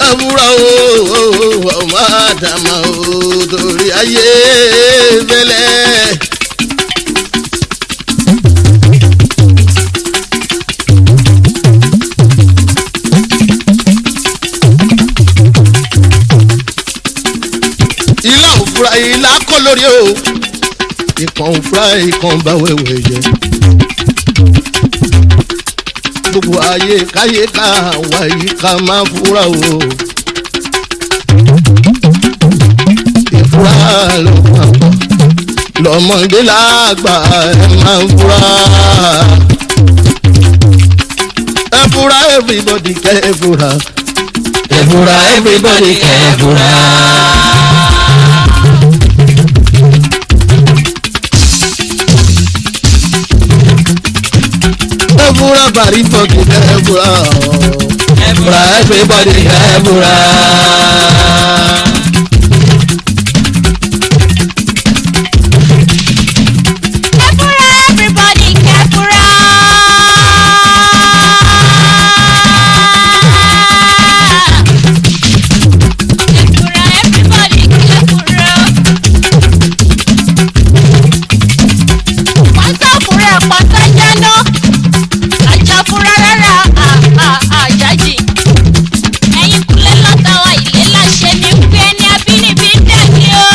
Abura o madama o torí ayé bẹ̀lẹ̀. Ilá òfura ilá kọ́ lórí o ìkan òfura ìkan bá wẹ̀wẹ̀ jẹ. Gbogbo ayé káyé ká wá yìí ká máa fura o. Ìfura ló máa bọ̀ lọ́mọdé lágbà ẹ máa fura. Ẹ fura everybody kẹ́ ẹ fura. Ẹ fura everybody kẹ́ ẹ fura. Ebura bari fọ́ọ̀kì ebura ebura everybody ebura. Ebura everybody ebura. Ebura everybody ebura. Pátá fúnra pátá jáná. Fúra rárá àjájì ẹ̀yin kúlẹ̀ lọ́tàwá ilé láṣẹ ní pé ní abínibí dẹ̀ni o.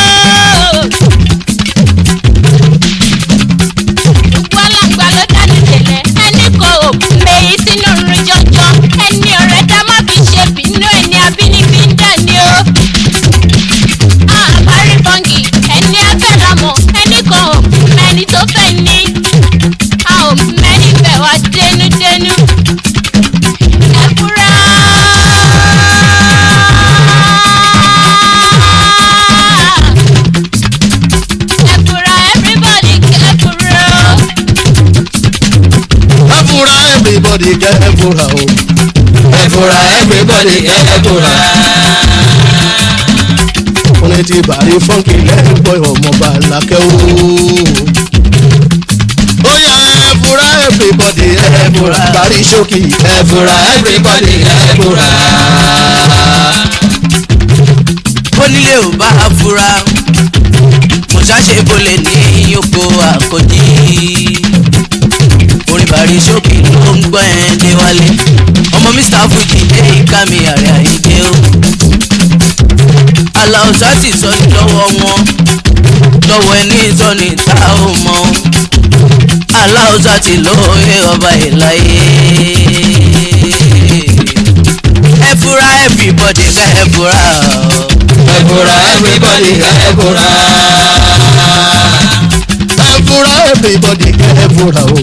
Gbogbo alàgbà ló dání tẹ̀lẹ̀ ẹni kò mèyí sínú rún jọjọ ẹni ọ̀rẹ́ dá má fi ṣe bínú ẹni abínibí dẹ̀ni o. Àbárí bọ́ǹgì ẹni afẹ́ramọ̀ ẹni kò mẹ́ni tó fẹ́ ní. A ò mẹ́ni fẹ́ wá dénúdénú. Ebura. Ebura everybody kẹ́bura. Ebura everybody kẹ́bura o. Ebura everybody kẹ́bura. Orin ti bàrí fọ́nkì lẹ́yìn bọ́ ọmọọba làkẹ́ o. Oya ebura everybody ebura. Bàrí ṣókì ebura everybody ebura. Onílé ò bá a fura mo ṣàṣe bolè ní oko àkọ́jí orin bàrí ṣókì ló ń gbọ́ ẹ̀ dé wálé ọmọ Mr. Fuji dé ìka mi àrẹ àyíké o aláùsá ti sọ ní lọ́wọ́ wọn lọ́wọ́ ẹni sọ ní ta ò mọ̀ aláùsá ti lóye ọba ìláyé ẹ fura everybody ká ẹ fura Ebura everybody ebura. Ebura everybody ebura o.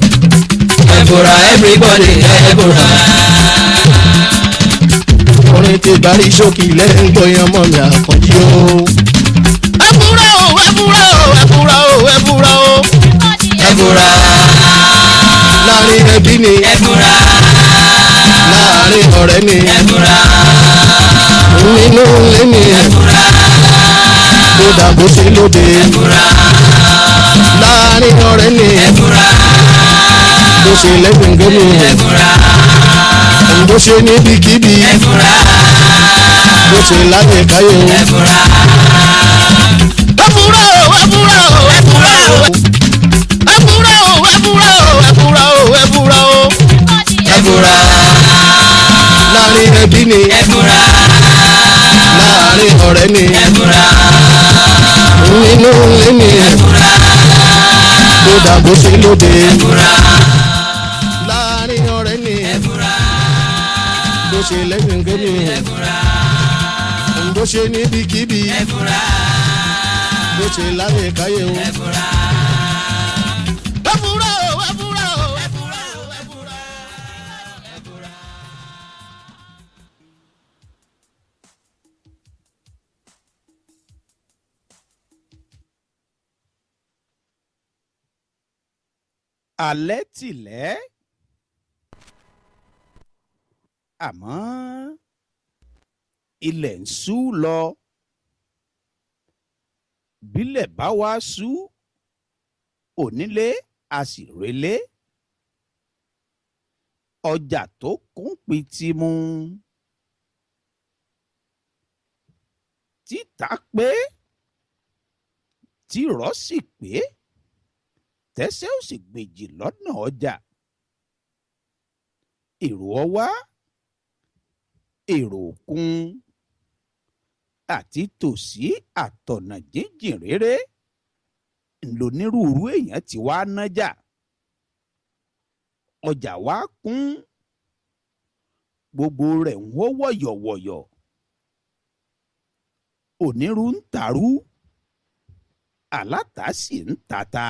Ebura everybody ebura. Orin ti bàrí ṣókì lẹ́yìn gbóyan mọ́ mi àkànjí o. Ebura o ebura o ebura o ebura o. Ebura. Láàrin ẹbí ni. Ebura. Láàrin ọ̀rẹ́ ni. Ebura. Nínú ilé ni. Ebura. Tó dàbò sí lóde. Ebura. Láàrin ọ̀rẹ́ ni. Ebura. Bó ṣe lẹ́gbẹ̀ngẹ́ ni. Ebura. Bó ṣe níbikíbi. Ebura. Bó ṣe láyé káyé. Ebura. Ebura o ebura o ebura o. Ebura o ebura o ebura o ebura o. Ebura. Láàrin ẹbí ni. Ebura. Láàrin ọ̀rẹ́ ni. Ebura. Nínú ilé ni. Ebura. Tó dàbò sí lóde. Ebura. Láàrin ọ̀rẹ́ ni. Ebura. Bó ṣe lẹ́gbẹ̀ngẹ́ ni. Ebura. Bó ṣe níbikíbi. Ebura. Bó ṣe láyé káyé o. Ebura. Ebura o ebura o ebura o ebura. Ebura. Alẹ́ tìlẹ́ àmọ́ ilẹ̀ ń ṣú lọ bílẹ̀ bá wá ṣú onílé a sì relé ọjà tó kún pitimu títà pé tírọ̀ sì pé tẹ́sẹ̀ ò sì gbèjì lọ́nà ọjà èrò ọwá èrò òkun àti tòsí àtọ̀nà jíjìn réré lónírúurú èèyàn ti wá nájà ọjà wá kún gbogbo rẹ̀ ń hó wọ̀yọ̀wọ̀yọ̀ onírú ń tàrú aláta sì ń tata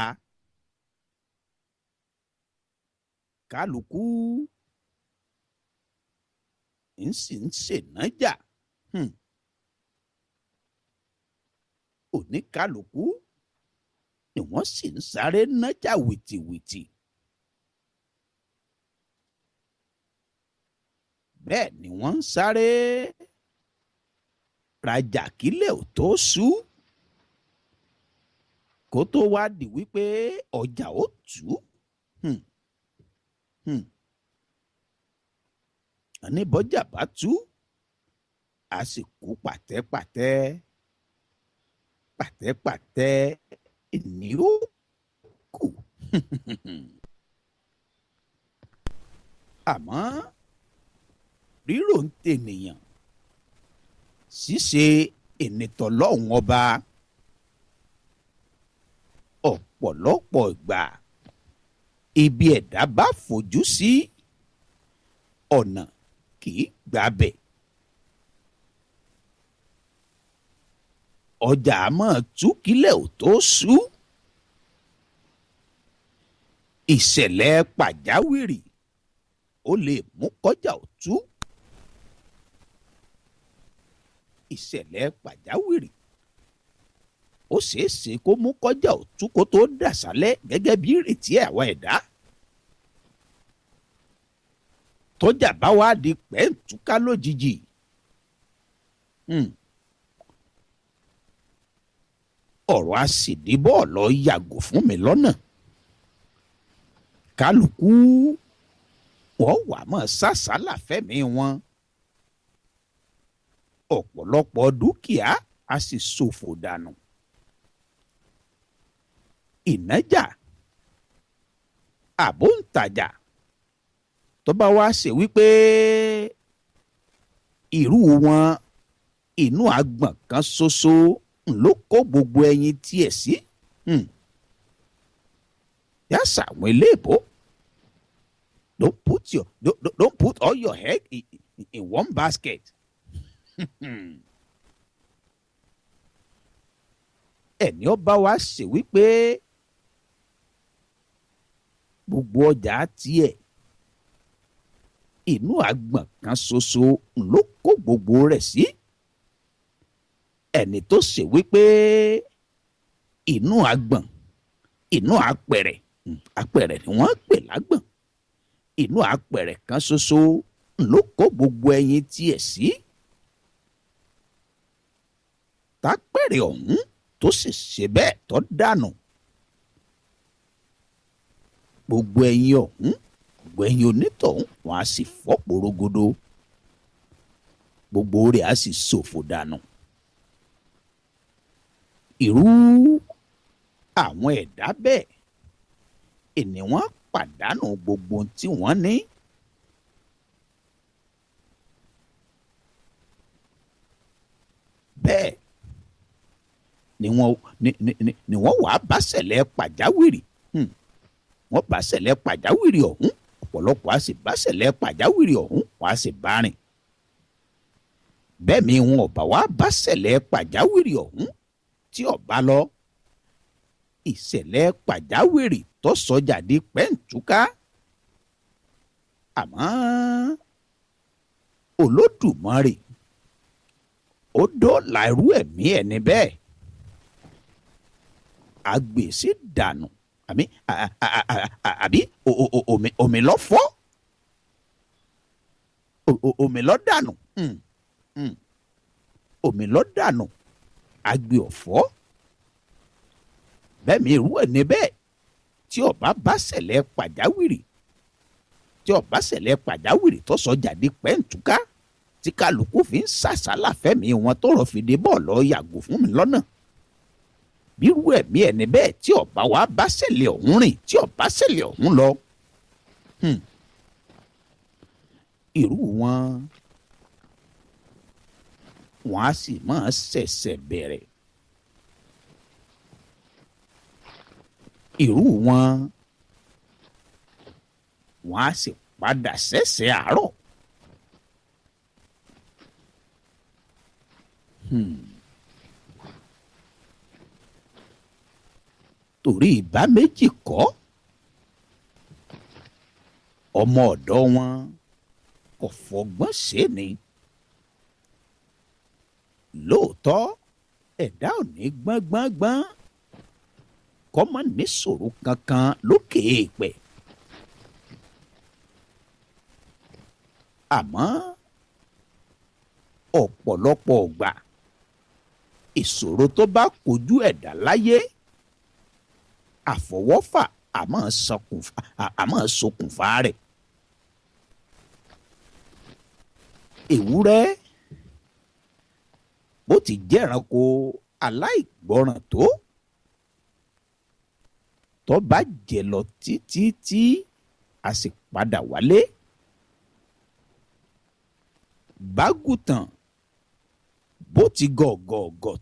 kálukú ń sì ń ṣènájà oníkálukú ni wọ́n sì ń sáré nájà wìtìwìtì bẹ́ẹ̀ ni wọ́n ń sáré rajà kílẹ̀ ò tó ṣú kó tó wá di wípé ọjà ó tú àní bọ́jà bá tú a sì kú pàtẹ́pàtẹ́ pàtẹ́pàtẹ́ ní ó kù àmọ́ rírò ń tènìyàn ṣíṣe ìnìtọ̀lọ́hún ọba ọ̀pọ̀lọpọ̀ ìgbà ibi ẹ̀dá bá fojú sí ọ̀nà kì í gbàbẹ̀ ọjà máa tú kílẹ̀ ò tó ṣú ìṣẹ̀lẹ̀ pàjáwìrì ó lè mú kọjá ò tú ìṣẹ̀lẹ̀ pàjáwìrì ó ṣeé ṣe kó mú kọjá ò tú kó tó dàsálẹ̀ gẹ́gẹ́ bí ìrètí àwa ẹ̀dá tọ́jà bá wá di pẹ́ǹtúká lójijì ọ̀rọ̀ àṣìdíbọ̀ lọ yàgò fún mi lọ́nà kálukú wọ́n wà mọ́ sàsálà fẹ́mi wọn ọ̀pọ̀lọpọ̀ dúkìá a sì ṣòfò dànù ìnájà àbóǹtajà tó bá wá ṣe wípé irú wọn inú àgbọ̀n kan ṣoṣo ló kó gbogbo ẹyin tiẹ̀ sí yàtọ̀ àwọn eléèbó don't put all your egg in one basket ẹni ọba wa ṣe wípé gbogbo ọjà tiẹ̀ inú àgbọ̀n kan ṣoṣo ló kó gbogbo rẹ̀ sí ẹni tó ṣe wípé inú àgbọ̀n inú apẹ̀rẹ̀ ni wọ́n pè lágbọ̀n inú apẹ̀rẹ̀ kan ṣoṣo ló kó gbogbo ẹyin tiẹ̀ sí tápẹ̀rẹ̀ ọ̀hún tó sì ṣe bẹ́ẹ̀ tó dànù gbogbo ẹyin ọ̀hún gbogbo ẹyin onítọ̀hún wọn á sì fọ́ porogodo gbogbo rẹ̀ á sì ṣòfò dànù irú àwọn ẹ̀dá bẹ́ẹ̀ ènì wọn pàdánù gbogbo tí wọ́n ní bẹ́ẹ̀ ni wọ́n wàá bá ṣẹlẹ̀ pàjáwìrì wọ́n bá ṣẹlẹ̀ pàjáwìrì ọ̀hún ọ̀pọ̀lọpọ̀ á sì bá ṣẹlẹ̀ pàjáwìrì ọ̀hún wọ́n á sì bá rìn bẹ́ẹ̀ mi wọn ọ̀bà wá bá ṣẹlẹ̀ pàjáwìrì ọ̀hún tí ọ̀bá lọ ìṣẹ̀lẹ̀ pàjáwìrì tó sọjà di pẹ́ǹtúká àmọ́ Olódùmarè ó dóòlà irú ẹ̀mí ẹni bẹ́ẹ̀ àgbèsè dànù àbí omi lọ fọ́ omi lọ dànù omi lọ dànù àgbè ọ̀fọ́ bẹ́ẹ̀ mi irú ẹni bẹ́ẹ̀ tí ó bá ṣẹlẹ̀ pàjáwìrì tó sọ jáde pẹ́ǹtùká tí kálukú fi ń ṣàṣàlà fẹ́mi wọn tọrọ fìdí bọ́ lọ yàgò fún mi lọ́nà bírú ẹ̀mí ẹni bẹ́ẹ̀ tí ó bá wá bá ṣẹlẹ̀ ọ̀hún rìn tí ó bá ṣẹlẹ̀ ọ̀hún lọ irú wọn á sì máa ṣẹ̀ṣẹ̀ bẹ̀rẹ̀ irú wọn á sì padà ṣẹ̀ṣẹ̀ àárọ̀. Torí ìbá méjì kọ́ ọmọ ọ̀dọ̀ wọn kò fọgbọ́n ṣe ni lóòótọ́ ẹ̀dá ò ní gbọ́ngbọ́ngbọ́n kọ́ mọ́ níṣòro kankan lókè èèpẹ̀ àmọ́ ọ̀pọ̀lọpọ̀ ọgbà ìṣòro tó bá kojú ẹ̀dá láyé àfọwọ́fà àmọ́ ṣokùnfà rẹ̀. Ewúrẹ́ bó ti jẹ́ ẹranko aláìgbọràn tó bá jẹ lọ títí tí a sì padà wálé. Bágùtàn bó ti gọ̀gọ̀gọ̀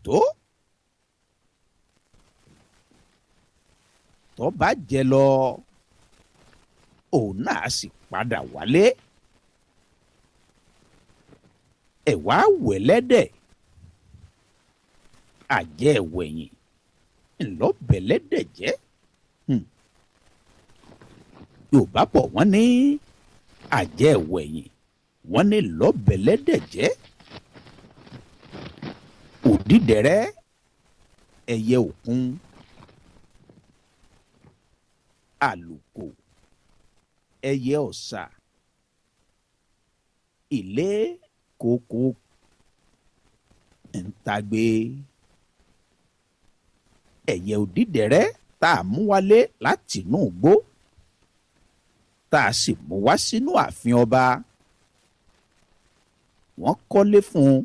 tó bá jẹ lọ òun náà sì padà wálé. Ẹ̀wá wẹ̀lẹ́dẹ̀ àjẹ́ ẹ̀wẹ̀yìn ńlọ́bẹ̀lẹ́dẹ̀ jẹ́. Yorùbá bọ̀ wọ́n ní àjẹ́ ẹ̀wẹ̀yìn wọ́n ní lọ́bẹ̀lẹ́dẹ̀ jẹ́. Òdídẹrẹ́ ẹyẹ òkun àlùkò ẹyẹ ọ̀sà ilé kòkó ntagbe ẹyẹ òdídẹrẹ́ tá a mú wálé láti inú igbó tá a sì mú wá sínú ààfin ọba wọ́n kọ́lé fún un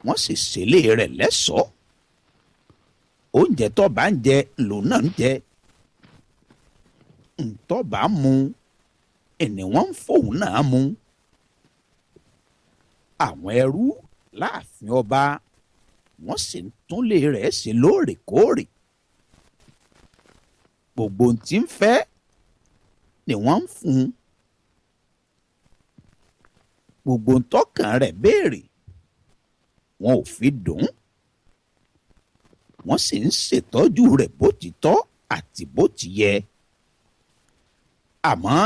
wọ́n sì ṣèlé rẹ̀ lẹ́ṣọ̀ọ́ oúnjẹ tó bá ń jẹ lòun náà ń jẹ ntọ́ bá mu ẹni wọ́n ń fòun náà mu àwọn ẹrú láàfin ọba wọ́n sì ń túnlé rẹ̀ ṣe lóòrèkóòrè gbogbo ohun tí ń fẹ́ ni wọ́n ń fún un gbogbo ohun tọ́kàn rẹ̀ béèrè wọn ò fi dùn ún wọ́n sì ń ṣètọ́jú rẹ̀ bó ti tọ́ àti bó ti yẹ àmọ́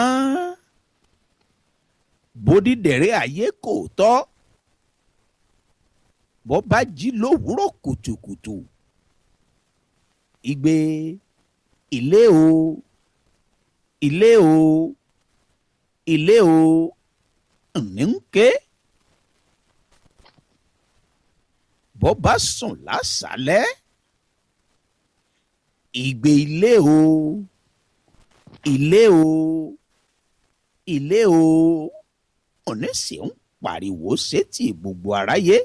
bódídẹrẹ́ ayé kò tọ́ bó bá jí lówùúrọ̀ kùtùkùtù igbe ilé o ilé o ilé o ní ń ké bó bá sùn lásàálẹ́ igbe ilé o ilé o ilé o oníṣe ń pariwo sétí gbogbo aráyé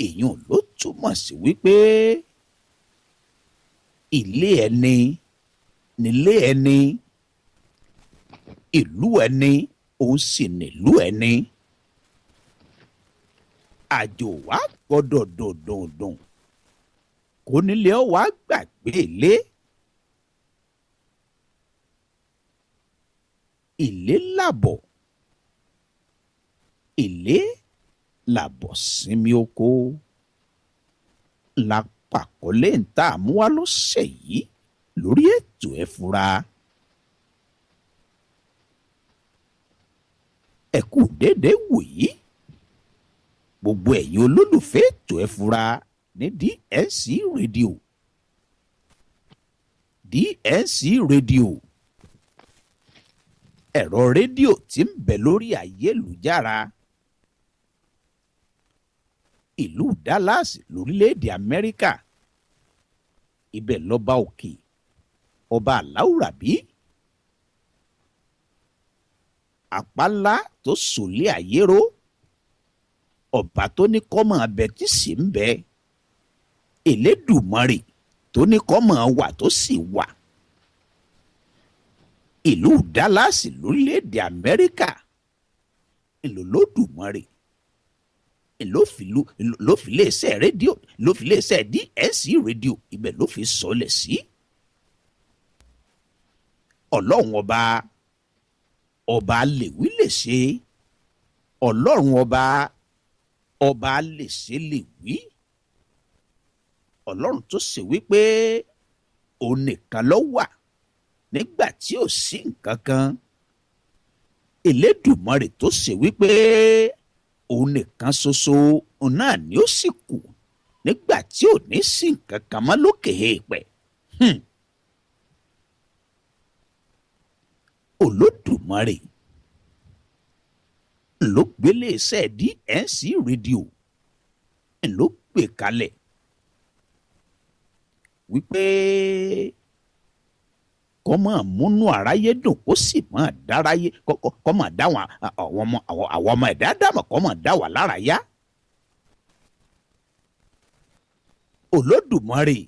èèyàn ló túmọ̀ sí wípé ilé ẹni nílé ẹni ìlú ẹni òun sì nílùú ẹni àjò wa gbọ́dọ̀ dòdòdùn kò nílé ọ wá gbàgbé ilé ilé làbọ̀ ilé làbọ̀ sinmi oko la pàkọ́lé ń tà mú wá lọ́sẹ̀ yìí lórí ètò ẹ fura ẹ kú déédéé wòyí gbogbo ẹ̀yin olólùfẹ́ ètò ẹ fura ní DNC rédíò DNC rédíò ẹ̀rọ rédíò tí ń bẹ lórí ayélujára ìlú Dallas lórílẹ̀‐èdè Amẹ́ríkà. Ibẹ̀ lọ́ba òkè ọba Aláwùrábí àpálá tó sòlé àyérò, ọba tó ní kọ́mọ abẹ tí sì ń bẹ, Elédùmarè tó ní kọ́mọ wà tó sì wà. Ìlú Dallas lórílẹ̀‐èdè Amẹ́ríkà ńlọlódùmarè ló fi iléeṣẹ́ rédíò, ló fi iléeṣẹ́ DNC rédíò ibẹ̀ ló fi sọlẹ̀ sí. Ọlọ́run ọba lèwí lè ṣe, Ọlọ́run ọba lè ṣe lèwí. Ọlọ́run tó ṣe wípé òun nìkan ló wà nígbà tí ò sí nǹkan kan. Elédùmarè tó ṣe wípé òun nìkan ṣoṣo òun náà ni ó sì kù nígbà tí ò ní sí nǹkan kan mọ́ lókè èèpẹ̀. Olódùmarè ló gbélé iṣẹ́ DNC rédíò ló gbé kalẹ̀ wípé kó máa múnú aráyé dùn kó sì máa dáráyé kó máa dá àwọn ọmọ ẹ̀dá dàmọ̀ kó máa dá wà lára yá. Olódùmarè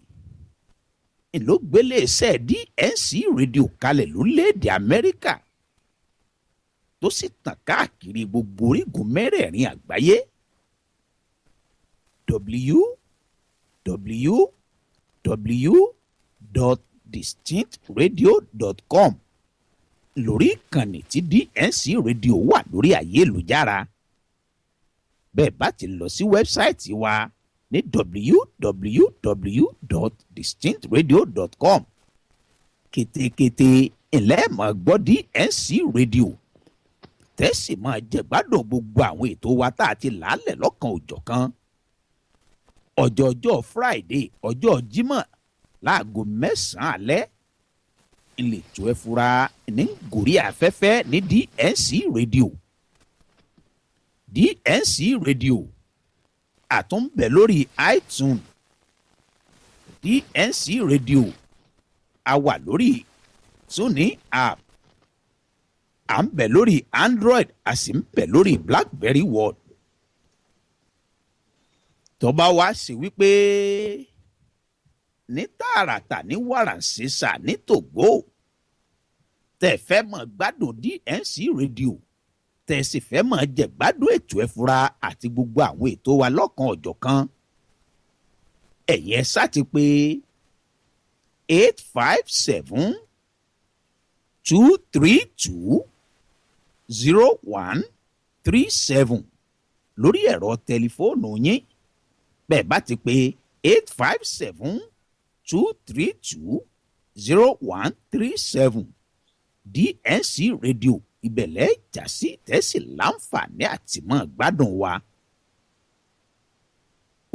ló gbélé iṣẹ́ DNC rédíò kalẹ̀ lórílẹ̀‐èdè Amẹ́ríkà tó sì tàn káàkiri gbogbo orígun mẹ́rẹ̀ẹ̀rin àgbáyé. www.distinctradio.com lórí ìkànnì tí DNC rédíò wà lórí ayélujára. Bẹ́ẹ̀ bá ti lọ sí wẹ́bsáìtì wa ní www.distinctradio.com kétékété ńlẹ́ máa gbọ́ DNC rédíò tẹ́sí máa jẹ̀gbádùn gbogbo àwọn ètò wa tá a ti làálẹ̀ lọ́kan òjọ̀kan. Ọjọ́ọjọ́ Friday, ọjọ́ Jímọ̀ láago 9 alẹ́ ìletò ẹ fura ní gòrí afẹ́fẹ́ ní DNC rédíò. DNC rédíò àtúnbẹ̀ lórí iTunes. DNC rédíò a wà lórí Tuning app, à ń bẹ̀ lórí Android, a sì ń bẹ̀ lórí BlackBerry World. Tó bá wá sí wípé ní tààràtà ní wàràǹṣeṣà ní Tògbó tẹ́ fẹ́ mọ̀ gbádùn DNC rédíò, tẹ́ sì fẹ́ mọ̀ jẹ gbádùn ètò ẹ fura àti gbogbo àwọn ètò wa lọ́kan ọ̀jọ̀kan, ẹ̀yin ẹ sá ti pé 857-232-0137 lórí ẹ̀rọ tẹlifóònù yín. Bẹ́ẹ̀ bá ti pé 857-232-0137 DNC rédíò ìbẹ̀lẹ̀ jásí tẹ́sí láǹfààní àti mọ́ gbádùn wa.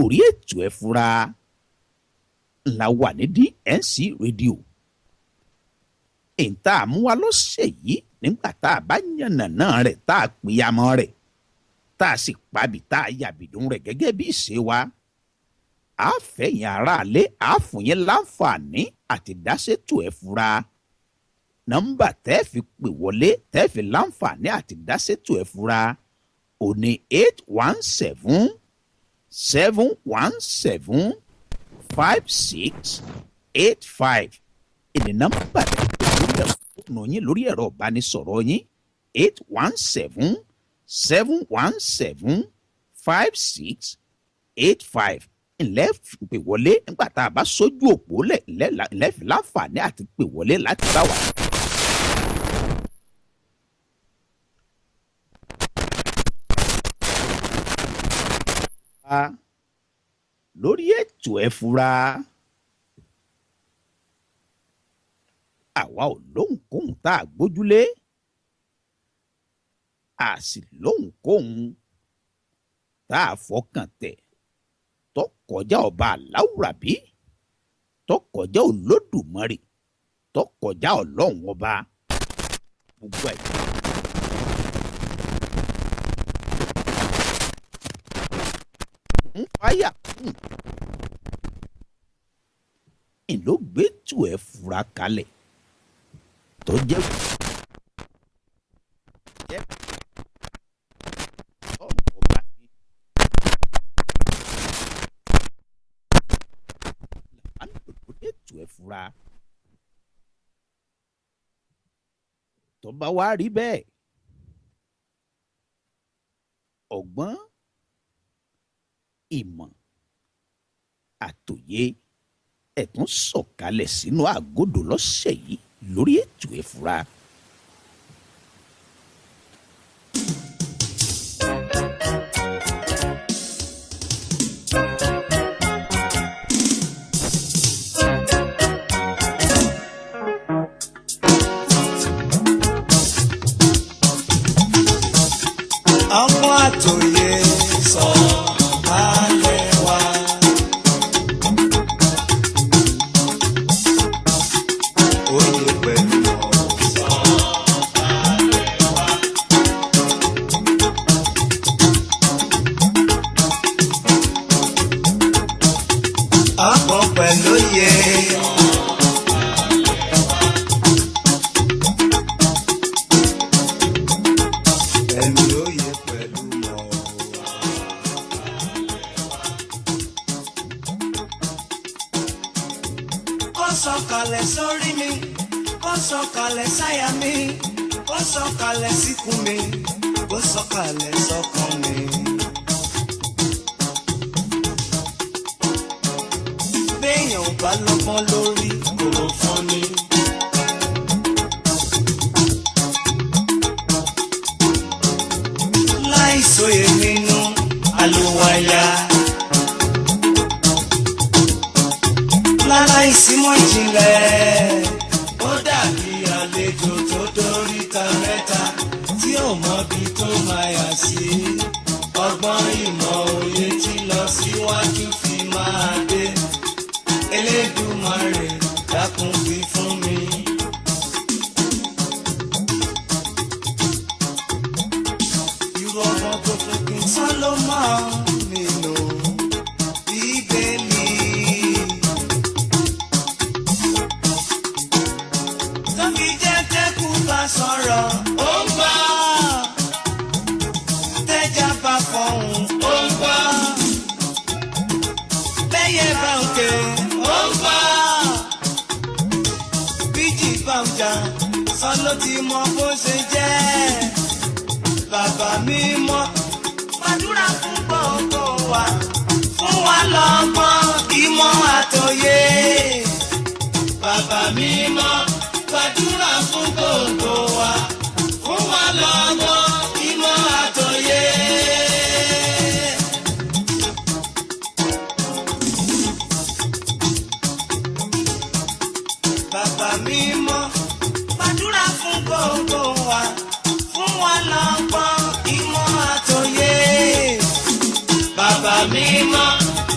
Orí ètò ẹ fura la wà ní DNC rédíò. Ìta àmúwa lọ́sẹ̀ yìí nígbà tá a bá yànnàná rẹ̀ tá a pìyàmọ́ rẹ̀ tá a sì pàbí tá a yàbìdún rẹ̀ gẹ́gẹ́ bí ìṣe wa. A fẹ̀yìn aráalé a fún yín láǹfààní àti dáṣètò ẹ fura. Nọ́mbà tẹ́ fi pè wọlé tẹ́ fi láǹfààní àti dáṣètò ẹ fura òní 817-717-5685. Ìní nọ́mbà tẹ́ fi pè wọlé fóònù yín lórí ẹ̀rọ ìbánisọ̀rọ̀ yín 817-717-5685. Ńlẹ́ pè wọlé nígbà tá a bá sójú òpó lẹ́ fi láǹfààní àti pè wọlé láti bá wa. Lórí ètò ẹ fura àwa ò lóhunkóhun tá a gbójúlé, a sì lóhunkóhun tá a fọkàn tẹ̀ tó kọjá ọba Aláwùrábí, tó kọjá Olódùmarè, tó kọjá Ọlọ́run ọba. Gbogbo ẹ̀ ń fáyà ìlú gbẹ́tù ẹ̀ fura kalẹ̀ tó jẹ́ ọ̀rọ̀ ọba ní làbálòpọ̀ gbẹ́tù ẹ̀ fura tó bá wá rí bẹ́ẹ̀ ọgbọ́n ìmọ̀ àtòyé ẹ̀tún sọ̀kalẹ̀ sínú àgọ́dọ̀ lọ́sẹ̀ yìí lórí ètò ìfura. Ọgbọ́n àtòyé sọ kalẹ̀ wá. Oyè pẹ̀lú ọ̀rọ̀ sọ kalẹ̀ wá. Ọgbọ́n pẹ̀lú oyè. Pẹ̀lú oyè pẹ̀lú mọ̀. Kó sọ̀kalẹ̀ sórí mi, kó sọ̀kalẹ̀ sáyà mi, kó sọ̀kalẹ̀ síkùn mi, kó sọ̀kalẹ̀ sọ́kàn mi. Béèyàn ò bá lọ́gbọ́n lórí kò fọ́n ni. Láìsóye nínú àlùwàyà. Láláìsímọ̀ ìjìnlẹ̀. Ó dàbí àlejò tó dóríta mẹ́ta tí ò mọbi tó máa yà sí. Ọgbọ́n ìmọ̀ òye tí lọ síwájú fi máa dé. Elédùmarè dákun fi fún mi. Irú ọgbọ́n tó fún kí n tán ló máa nínú Bíbélì. Tó fi jẹ́ tẹ́kù bá sọ̀rọ̀, ó ń gbọ́. Tẹ́já bá fọhùn, ó ń gbọ́. Bẹ́yẹ bá ń ké, ó ń gbọ́. Bíjì bá ń jà, sọ ló ti mọ bó ṣe jẹ́. Bàbá mímọ́, gbàdúrà fún gbogbo wa, fún wa lọ́gbọ́n ìmọ̀ àtòyé. Bàbá mímọ́, gbàdúrà fún gbogbo wa, fún wa lọ́gbọ́n ìmọ̀ àtòyé. Bàbá mímọ́, gbàdúrà fún gbogbo wa, fún wa lọ́gbọ́n ìmọ̀ àtòyé. Bàbá mímọ́,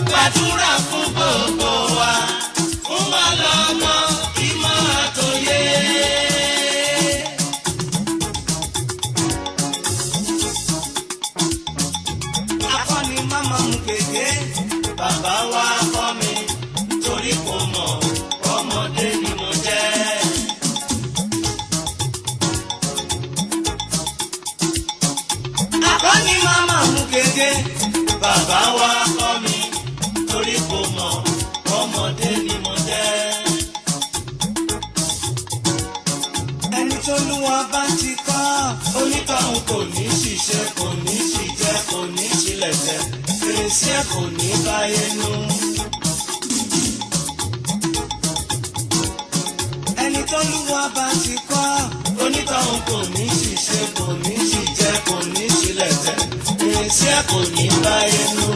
gbàdúrà fún gbogbo wa, fún wa lọ́gbọ́n ìmọ̀ àtòyé. Akọni máma mú gègé, bàbá wa kọ́ mi, torí kò mọ̀ ọmọdé ni mo jẹ́. Akọni máma mú gègé, bàbá wa kọ́ mi, torí kò mọ̀ ọmọdé ni mo jẹ́. Ẹni tó lúwa bá ti kọ́, onítọ̀hún kò ní ṣìṣe, kò ní ṣìjẹ, kò ní ṣìlẹ̀tẹ̀, fèrèsé kò ní báyé nú. Ẹni tó lúwa bá ti kọ́, onítọ̀hún kò ní ṣìṣe, kò ní ṣìjẹ, kò ní ṣìlẹ̀tẹ̀, fèrèsé kò ní báyé nú.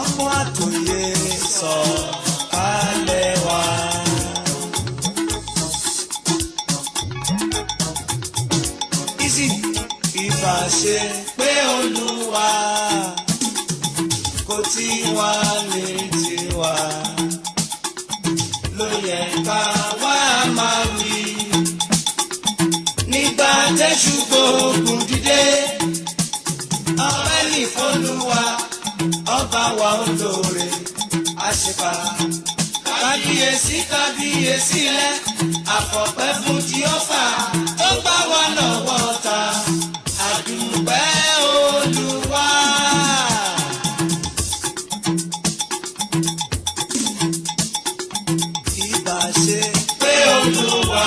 Ọgbọ́n àtòyé sọ kalẹ̀ wá. Easy ìbáṣe pé Olúwa kò tí wá lè tiwa ló yẹ ká wá máa wí. Nígbà tẹ́ṣù gbógun dìde. wa olóore àṣepà. Kábíyèsí kábíyèsí lẹ àfọ̀pẹ́ fún Jèhófà tó gbà wá lọ́wọ́ ọ̀tá. Àdúpẹ́ Olúwa. Ìbá ṣe pé Olúwa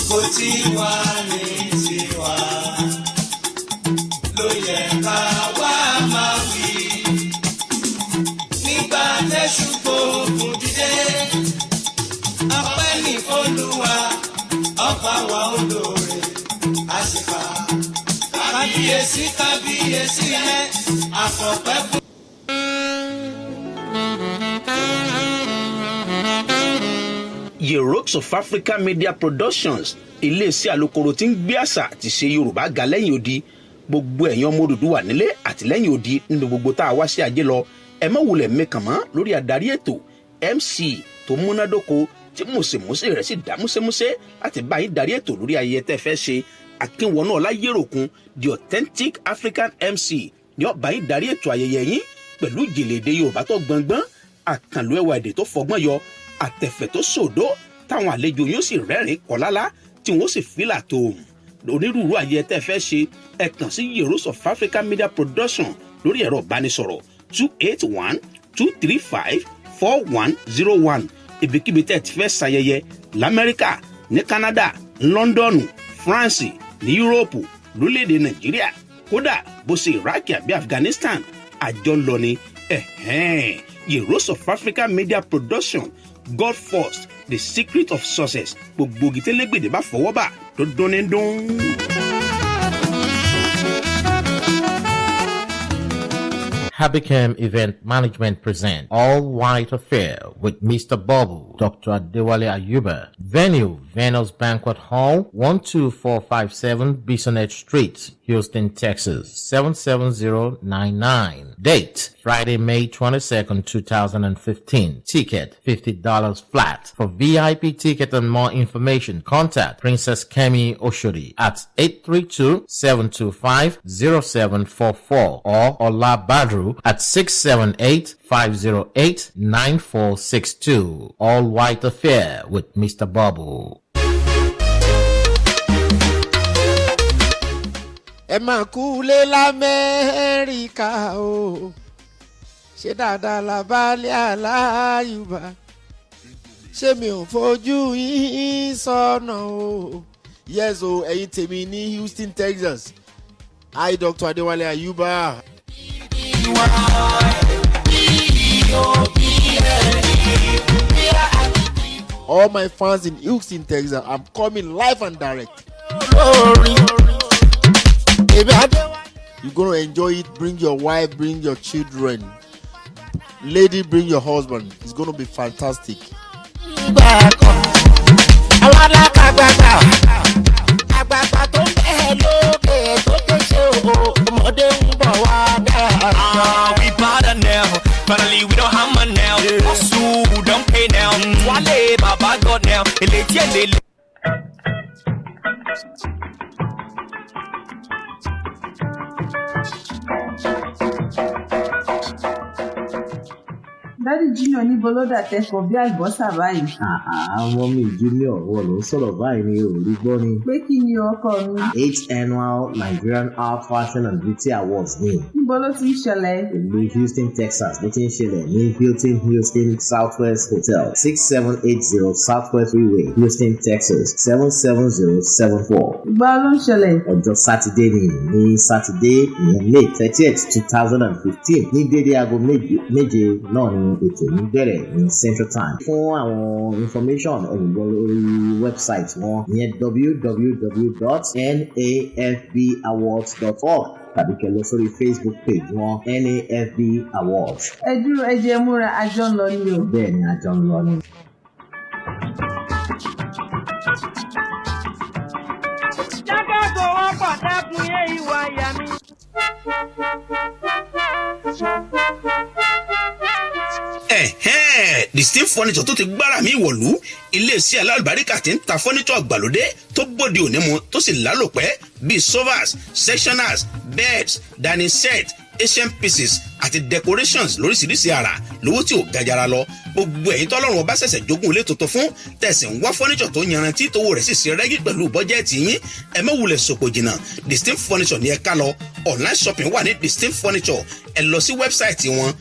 kò tí wá ní tiwa ló yẹ ká wá máa wí. Nígbà tẹ́ṣù gbógun dìde ọpẹ́ ní Olúwa ọba wa olóore àṣìkà. Kábíyèsí kábíyèsí rẹ àfọ̀pẹ́ fún. Yerox of Africa Media Productions iléeṣẹ́ alukoro tí ń gbé àṣà àti ṣe Yorùbá ga lẹ́yìn odi. Gbogbo ẹ̀yin ọmọ Odùduwà nílé àti lẹ́yìn odi nínú gbogbo tá a wá sí ajé lọ. Ẹ má wulẹ̀ mẹ́kàn mọ́ lórí adarí ètò MC tó múnádóko tí mùsèmùsè rẹ̀ sì dá músẹ́músẹ́ láti bá yín darí ètò lórí ayẹyẹ tẹ́ fẹ́ ṣe. Akínwọ̀nà Ọláyéròkun the authentic African MC ni ó bá yín darí ètò ayẹyẹ yín pẹ̀lú ìjìnlẹ̀-èdè Yorùbá tó gbọ̀ngbọ́n, àkànlò ẹwà èdè tó fọgbọ́n yọ, àtẹ̀fẹ̀ tó sòdó táwọn àlejò yóò sì rẹ́rìn kọ́lálá tí wọ́n sì fìlà tó onírúurú ayẹyẹ tẹ́ fẹ́ ṣe. Ẹ kàn sí Yerox of Africa Media Production lórí ẹ̀rọ ìbánisọ̀rọ̀ 281-235-4101. Ibikíbi tẹ́ ti fẹ́ ṣayẹyẹ l'Amẹ́ríkà, ní Canada, London, France, ní Yúróòpù, lórílẹ̀‐èdè Nàìjíríà, kódà bó ṣe Iraq àbí Afghanistan, àjọ ń lọ ni. Yerox of Africa Media Production, God first, the secret of success. Gbogbo gìtẹ́lẹ́gbèdè bá fọwọ́ bà tó dún ní dún. Habicam Event Management present All White Affair with Mr. Bobble, Dr. Adewale Ayuba. Venue, Venus Banquet Hall, 12457 Bisonet Street, Houston, Texas, 77099. Date, Friday, May 22nd, 2015. Ticket, $50 flat. For VIP ticket and more information, contact Princess Kemi Oshodi at 832-725-0744 or Ola Badru at 678-508-9462. All White Affair with Mr. Bubble. ẹ máa kú lé l'Amẹ́ríkà o ṣé dáadáa la bá lé Aláyùbá ṣé mi ò fojú yín sọ́nà o. yes o ẹ̀yin tèmi ní Houston, Texas. I Dr. Adewale Ayuba. All my fans in Houston, Texas, I'm coming live and direct. You're going to enjoy it. Bring your wife, bring your children. Lady, bring your husband. It's going to be fantastic. We bother now. Finally, we don't hammer now. So don't pay now. Wale, Baba God now. Dádì Junior níbo ló dà tẹ́kọ̀ọ́ bí àlùbọ́sà báyìí? Àwọn mi Junior wọ́n ló ń sọ̀rọ̀ báyìí ní orí gbọ́ ni. Pé kí ni ọkọ mi? 8th annual Nigerian Art Fashion and Beauty Awards ní. Níbo ló ti ń ṣẹlẹ̀? Ìlú Houston, Texas ló ti ń ṣẹlẹ̀ ní Hilton Houston Southwest Hotel 6780 Southwest Freeway, Houston, Texas 77074. Ìgbà ló ń ṣẹlẹ̀? Ọjọ́ Sátidé ní Sátidé ìyẹn May 30th 2015 ní dédé aago méje náà ni ètò yìí bẹ̀rẹ̀ ní Central Time. Fún àwọn information ẹ̀yìnbó lórí website wọn ìyẹn www.nafbawards.org tàbí kẹ́ lọ sórí Facebook page wọn NAFB Awards. Ẹ dúró ẹ jẹ́ múra àjọ ń lọ ní o. Bẹ́ẹ̀ ni àjọ ń lọ ní. Jákè kò wọ́pọ̀ dẹ́kun yé ìwà ìyá mi. Distinct furniture tó ti gbára mi wọ̀lú iléeṣẹ́ alálùbáríkà tí ń ta furniture àgbàlódé tó bóde òní mu tó sì lálòpẹ́ bíi sofas, sectionals, beds, dining set, Asian pieces àti decorations lóríṣiríṣi àrà lówó tí ò gajara lọ. gbogbo ẹ̀yin tọ́lọ́run ọba ṣẹ̀ṣẹ̀ jogún ilé tuntun fún tẹ̀sí ń wá furniture tó yanrantí tówó rẹ̀ sì ṣe rẹ́gí pẹ̀lú bọ́jẹ́ẹ̀tì yín ẹ má wulẹ̀ sòpò jìnnà Distinct Furniture ní ẹ ká lọ. online shopping wà ní Distinct Furniture ẹ lọ sí wẹ́bsáìtì wọn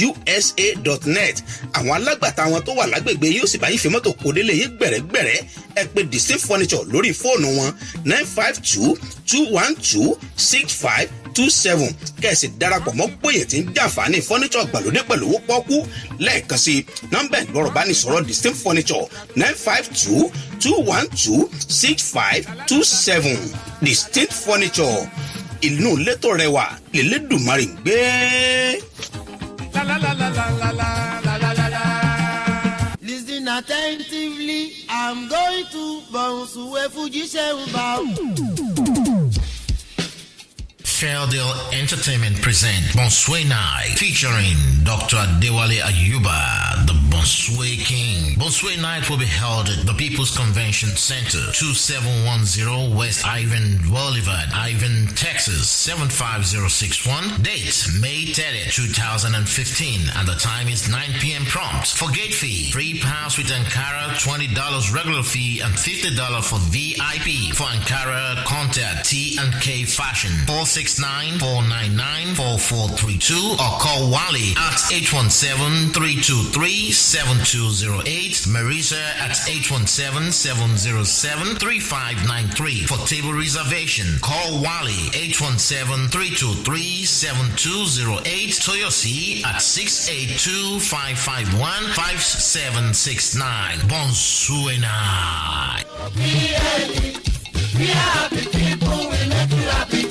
www.ufusa.net. àwọn alágbàtà wọn tó wà lágbègbè yóò sì bá yín fi mọ́tò kó délé yín gbẹ̀rẹ́gbẹ̀rẹ́. ẹ pè Distinct Furniture lórí fóònù wọn 952-212-6527 kẹ̀sì darapọ̀ mọ́ gbòye tí ń jàǹfààní furniture gbàlódé pẹ̀lú owó pọ́kú. lẹ́ẹ̀kan sí nọ́mbà ìgbọ́rọ̀ bá ní sọ̀rọ̀ Distinct Furniture 952-212-6527. Distinct Furniture inú létò rẹwà lélẹ́dùmarè ń gbé. Listen attentively, I'm going to bounce away Fuji Shemba. Fairdeal Entertainment present Bonsway Night featuring Dr. Adewale Ayuba, the Bonsway King. Bonsway Night will be held at the People's Convention Center, 2710 West Ivan Boulevard, Ivan, Texas, 75061. Date, May 30th, 2015, and the time is 9 p.m. prompt. For gate fee, free pass with Ankara, $20 regular fee, and $50 for VIP. For Ankara, contact T&K Fashion, 469-499-4432 or call Wally at 817-323-7208, Marisa at 817-707-3593. For table reservation, call Wally 817-323-7208, Toyosi at 682-551-5769. Bonsuena. Be happy, people will make you happy.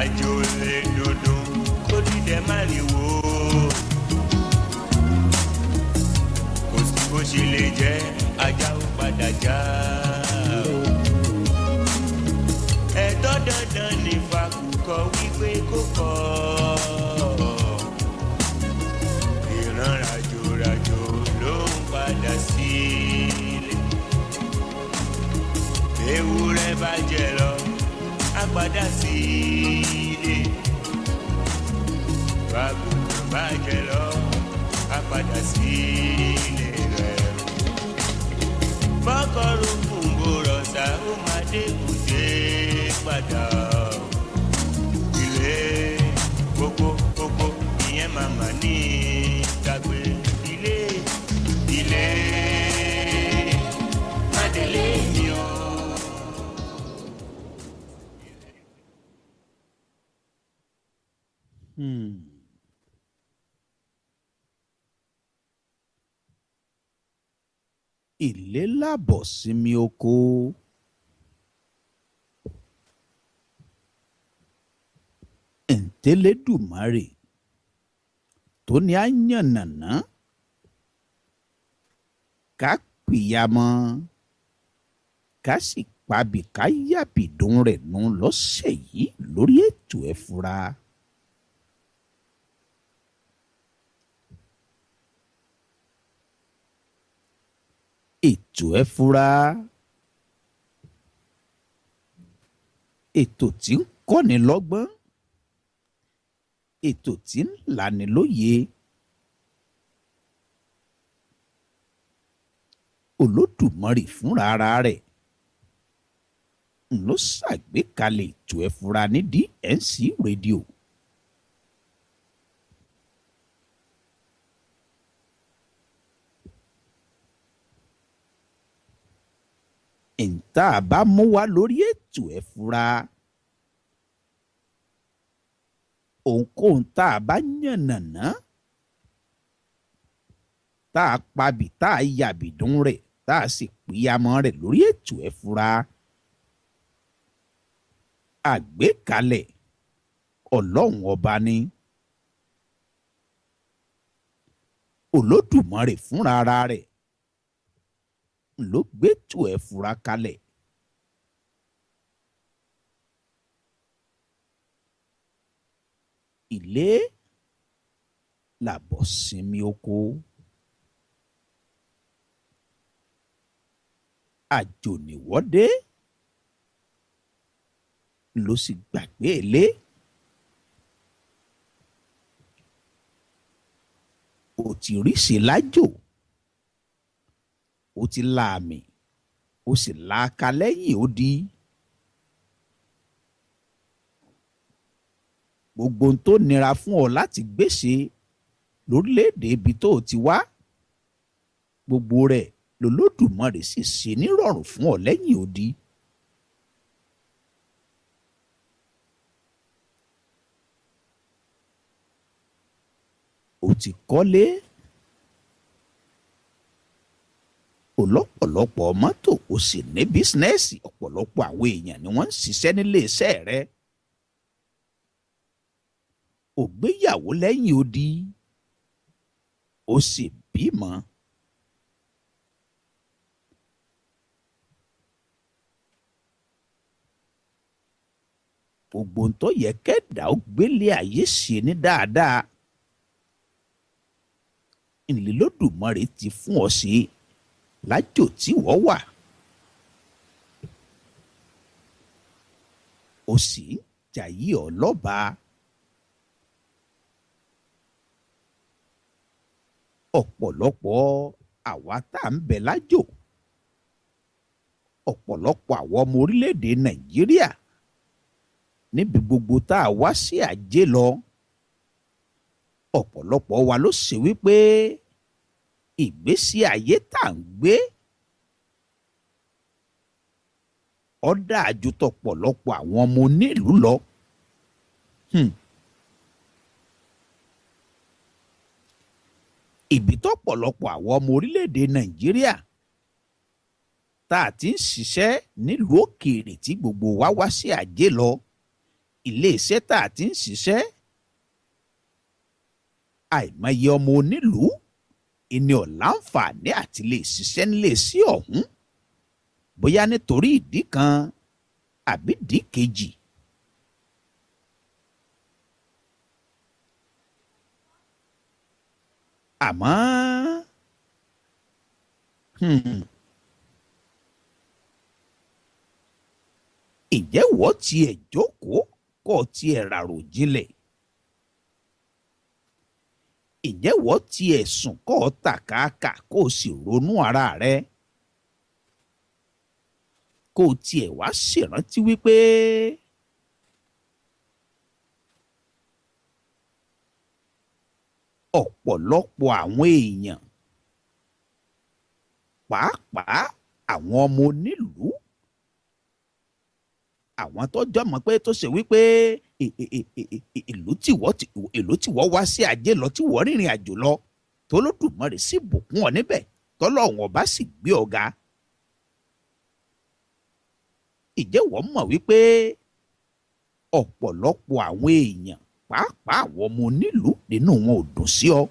àjò lè dòdò kó dídẹ má rí wò kò sí bó ṣe lè jẹ́ ajá ó padà já ẹ̀tọ́ dandan ní fakùkọ wípé kó kọ́ ìran ràjòràjò ló ń padà sílé ewúrẹ́ bá jẹ lọ á padà sílé bàgùntàn bá jẹ lọ á padà sílé rẹ̀ bọ́kọ̀rọ̀ fúngbò rọ̀ṣà ó máa dé kùdé padà ilé kókó ìyẹn màmá ní gbàgbé ilé ilé mádélé mi o. Ilé lábọ̀ sinmi oko. Ẹ̀ǹtẹ́lẹ́dùmarè tó ní á yànnàná ká pìyàmọ́ ká sì pabì ká yàbìdún rẹ̀ nù lọ́sẹ̀ yìí lórí ètò ẹ fura. Ètò ẹ fura ètò tí ń kọ́ni lọ́gbọ́n, ètò tí ń lani lóye. Olódùmarè fúnra ara rẹ̀ ló ṣàgbékalẹ̀ ètò ẹ fura ní DNC rédíò. Ìta bá mú wá lórí ètò ẹ fura, ohunkóhun tá a bá yànnàná, tá a pabì tá a yàbìdún rẹ̀ tá a sì pìyàmọ́ rẹ̀ lórí ètò ẹ fura. Àgbékalẹ̀ Ọlọ́run ọba ni. Olódùmarè fúnra ara rẹ̀ ló gbétò ẹ fura kalẹ̀. Ilé làbọ̀sinmi oko. Àjò níwọ́dé ló sì gbàgbé ilé. Ó ti ríṣe lájò, ó ti la àmì, ó sì la aka lẹ́yìn odi. Gbogbo ohun tó nira fún ọ láti gbéṣe lórílẹ̀‐èdè ibi tó o ti wá, gbogbo rẹ̀ lolódùmarè sì ṣe nírọ̀rùn fún ọ lẹ́yìn odi. Ó ti kọ́lé, ọ̀pọ̀lọpọ̀ mọ́tò, ó sì ní bísínẹ́sì. Ọ̀pọ̀lọpọ̀ àwọn èèyàn ni wọ́n ń ṣiṣẹ́ nílé iṣẹ́ rẹ̀. Ó gbéyàwó lẹ́yìn odi, ó sì bímọ. Gbogbo ohun tó yẹ kẹ́dà ó gbélé ayé ṣe ní dáadáa, Olódùmarè ti fún ọ ṣe lájò tí wọ́n wà. Ó sì ń jayé ọlọ́ba. Ọ̀pọ̀lọpọ̀ àwa tá à ń bẹ lájò, ọ̀pọ̀lọpọ̀ àwọn ọmọ orílẹ̀-èdè Nàìjíríà níbi gbogbo tá a wá sí àjẹ́ lọ, ọ̀pọ̀lọpọ̀ wa ló ṣe wípé ìgbésí ayé tá à ń gbé ó dáa ju tọ̀pọ̀lọpọ̀ àwọn ọmọ onílùú lọ. Ibi tọ̀pọ̀lọpọ̀ àwọn ọmọ orílẹ̀-èdè Nàìjíríà tá a ti ń ṣiṣẹ́ nílùú òkèèrè tí gbogbo wa wá sí àjẹ́ lọ, ilé-iṣẹ́ tá a ti ń ṣiṣẹ́, àìmọye ọmọ onílùú ìní ọ̀láǹfààní àti lè ṣiṣẹ́ nílé sí ọ̀hún, bóyá nítorí ìdí kan àbí ìdí kejì. Àmọ́ ǹjẹ́ wọ́n tiẹ̀ jókòó kó tiẹ̀ ràrò jinlẹ̀? Ǹjẹ́ wọ́n tiẹ̀ sùn kó tàkàkà kó o sì ronú ara rẹ? Kó o tiẹ̀ wá ṣèrántí wípé ọ̀pọ̀lọpọ̀ àwọn èèyàn, pàápàá àwọn ọmọ onílùú, àwọn tó jọmọ pé tó ṣe wípé ìlú tí wọ́n wá sí àjẹ́ lọ, tí wọ́n rìnrìn àjò lọ, t'Olódùmarè sì bùkún ọ níbẹ̀, t'Ọlọ́run ọba sì gbé ọ ga. Ǹjẹ́ wọ́n mọ̀ wípé ọ̀pọ̀lọpọ̀ àwọn èèyàn, pàápàá àwọn ọmọ onílùú, nínú wọn ò dùn sí ọ?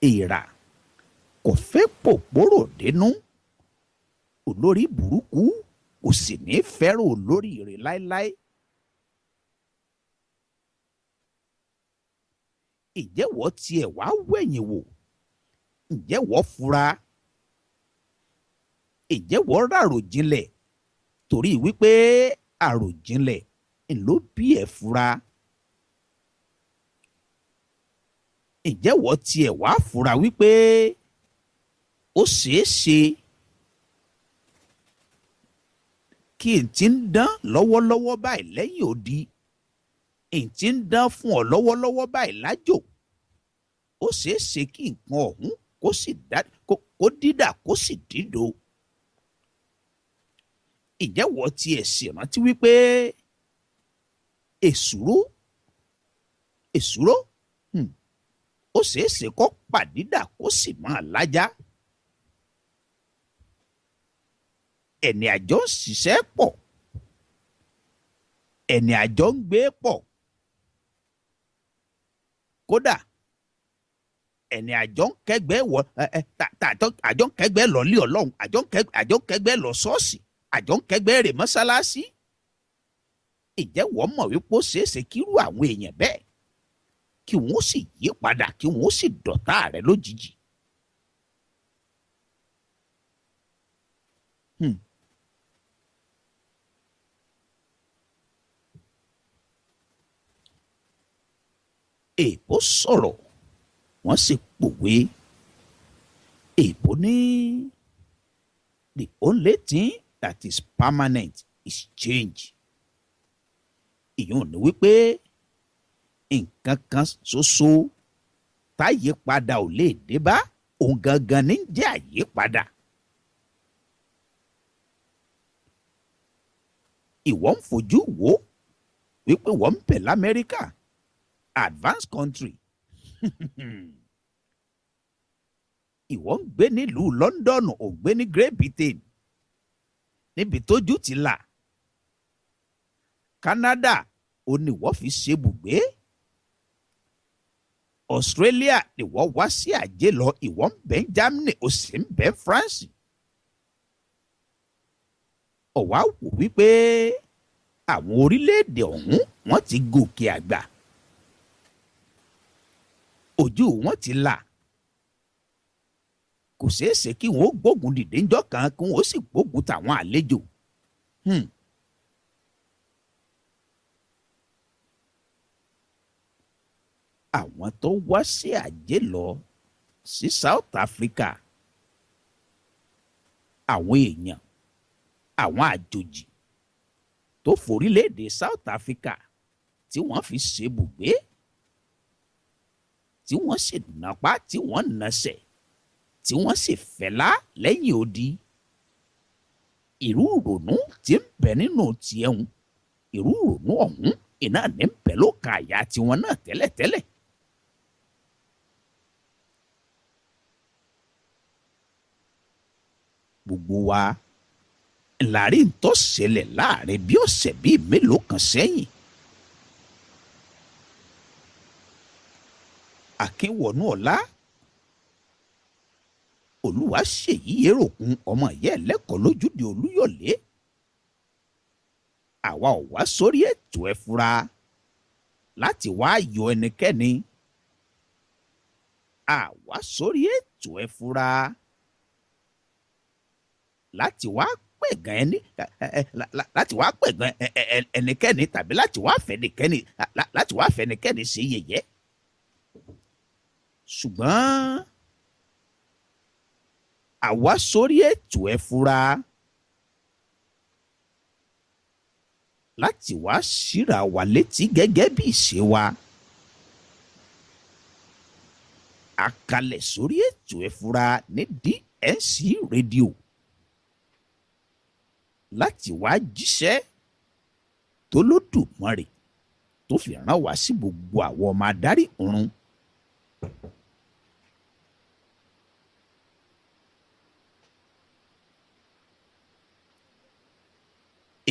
Èèrà kò fẹ́ pòpòrò dénú, olórí burúkú kò sì ní fẹ́ràn olórí rẹ̀ láéláé. Ǹjẹ́ wọ́n tiẹ̀ wá wẹ̀yìn wò? Ǹjẹ́ wọ́n fura? Ǹjẹ́ wọ́n ràrò jinlẹ̀ torí wípé àròjinlẹ̀ ló bí ẹ̀fura. ǹjẹ́ wọ́n tiẹ̀ wá fura wípé ó ṣeé ṣe kí n ti ń dán lọ́wọ́lọ́wọ́ báyìí lẹ́yìn odi, n ti ń dán fún ọ lọ́wọ́lọ́wọ́ báyìí lájò, ó ṣeé ṣe kí nǹkan ọ̀hún kó dídà kó sì dídò. ǹjẹ́ wọ́n tiẹ̀ sì rántí wípé èsúró ó ṣeé ṣe kó pàdídà kó sì máa lájá. ẹni àjọ ń ṣiṣẹ́ pọ̀, ẹni àjọ ń gbé pọ̀, kódà ẹni àjọ ń kẹ́gbẹ́ àjọ ń kẹ́gbẹ́ lọ lé Ọlọ́run, àjọ ń kẹ́gbẹ́ lọ ṣọ́ọ̀ṣì, àjọ ń kẹ́gbẹ́ rè mọ́sálásí. ǹjẹ́ wọ́n mọ̀ wípé ó ṣeé ṣe kírú àwọn èèyàn bẹ́ẹ̀ kí wọ́n sì yí padà, kí wọ́n sì dọ̀tá rẹ̀ lójijì. èèbó sọ̀rọ̀ wọ́n sì pòwe. èèbó ní the only thing that is permanent is change. ìyẹn ò ní wípé nǹkan kan ṣoṣo táyípadà ò lè dé bá, òun gangan ní jẹ́ àyípadà. ìwọ ń fojú wò wípé wọ́n ń pè l'Amẹ́ríkà advanced country. ìwọ ń gbé nílùú London, ò ń gbé ní Great Britain níbi tójú ti là. Canada ò ní wọ́n fi ṣe bùgbé. Australia ni wọ́n wá sí àjẹ́ lọ, ìwọ ń bẹ Germany, ó sì ń bẹ France. ó wá wò wípé àwọn orílẹ̀-èdè ọ̀hún wọ́n ti gòkè àgbà, ojú wọn ti là. kò ṣeé ṣe kí wọn ó gbógun dìde ńjọ́ kan kí wọn ó sì gbógun tàwọn àlejò. àwọn tó wá sí àjẹ́ lọ sí South Africa, àwọn èèyàn, àwọn àjòjì tó forílẹ̀-èdè South Africa tí wọ́n fi ṣe bùgbé, tí wọ́n sì nàpá, tí wọ́n nàṣẹ̀, tí wọ́n sì fẹ́lá lẹ́yìn odi. irú ìrònú tí ń bẹ nínú tiẹ̀ ń, irú ìrònú ọ̀hún iná ní ń bẹ lókàn àyà tiwọn náà tẹ́lẹ̀tẹ́lẹ̀. gbogbo wa ńlárí ń tó ṣẹlẹ̀ láàrin bí ọ̀sẹ̀ bíi mélòó kan sẹ́yìn. Akínwọ̀nú ọ̀la Olúwaṣèyí Yéròkun ọmọ ìyá ẹlẹ́kọ̀ọ́ lójúde Olúyọ̀lé. àwa ò wá sórí ètò ẹ fura láti wá yọ ẹnikẹ́ni. àwa sórí ètò ẹ fura láti wá pẹ̀gàn ẹnikẹ́ni tàbí láti wá fẹ́nikẹ́ni sí yẹ̀yẹ́. ṣùgbọ́n àwa sórí ètò ẹ fura láti wá síra wa létí gẹ́gẹ́ bí ìṣe wa. àkàlẹ̀ sórí ètò ẹ fura ní DNC rédíò láti wá jíṣẹ́ t'Olódùmarè tó fi rán wá sí gbogbo àwọn ọmọ adarí ọ̀run.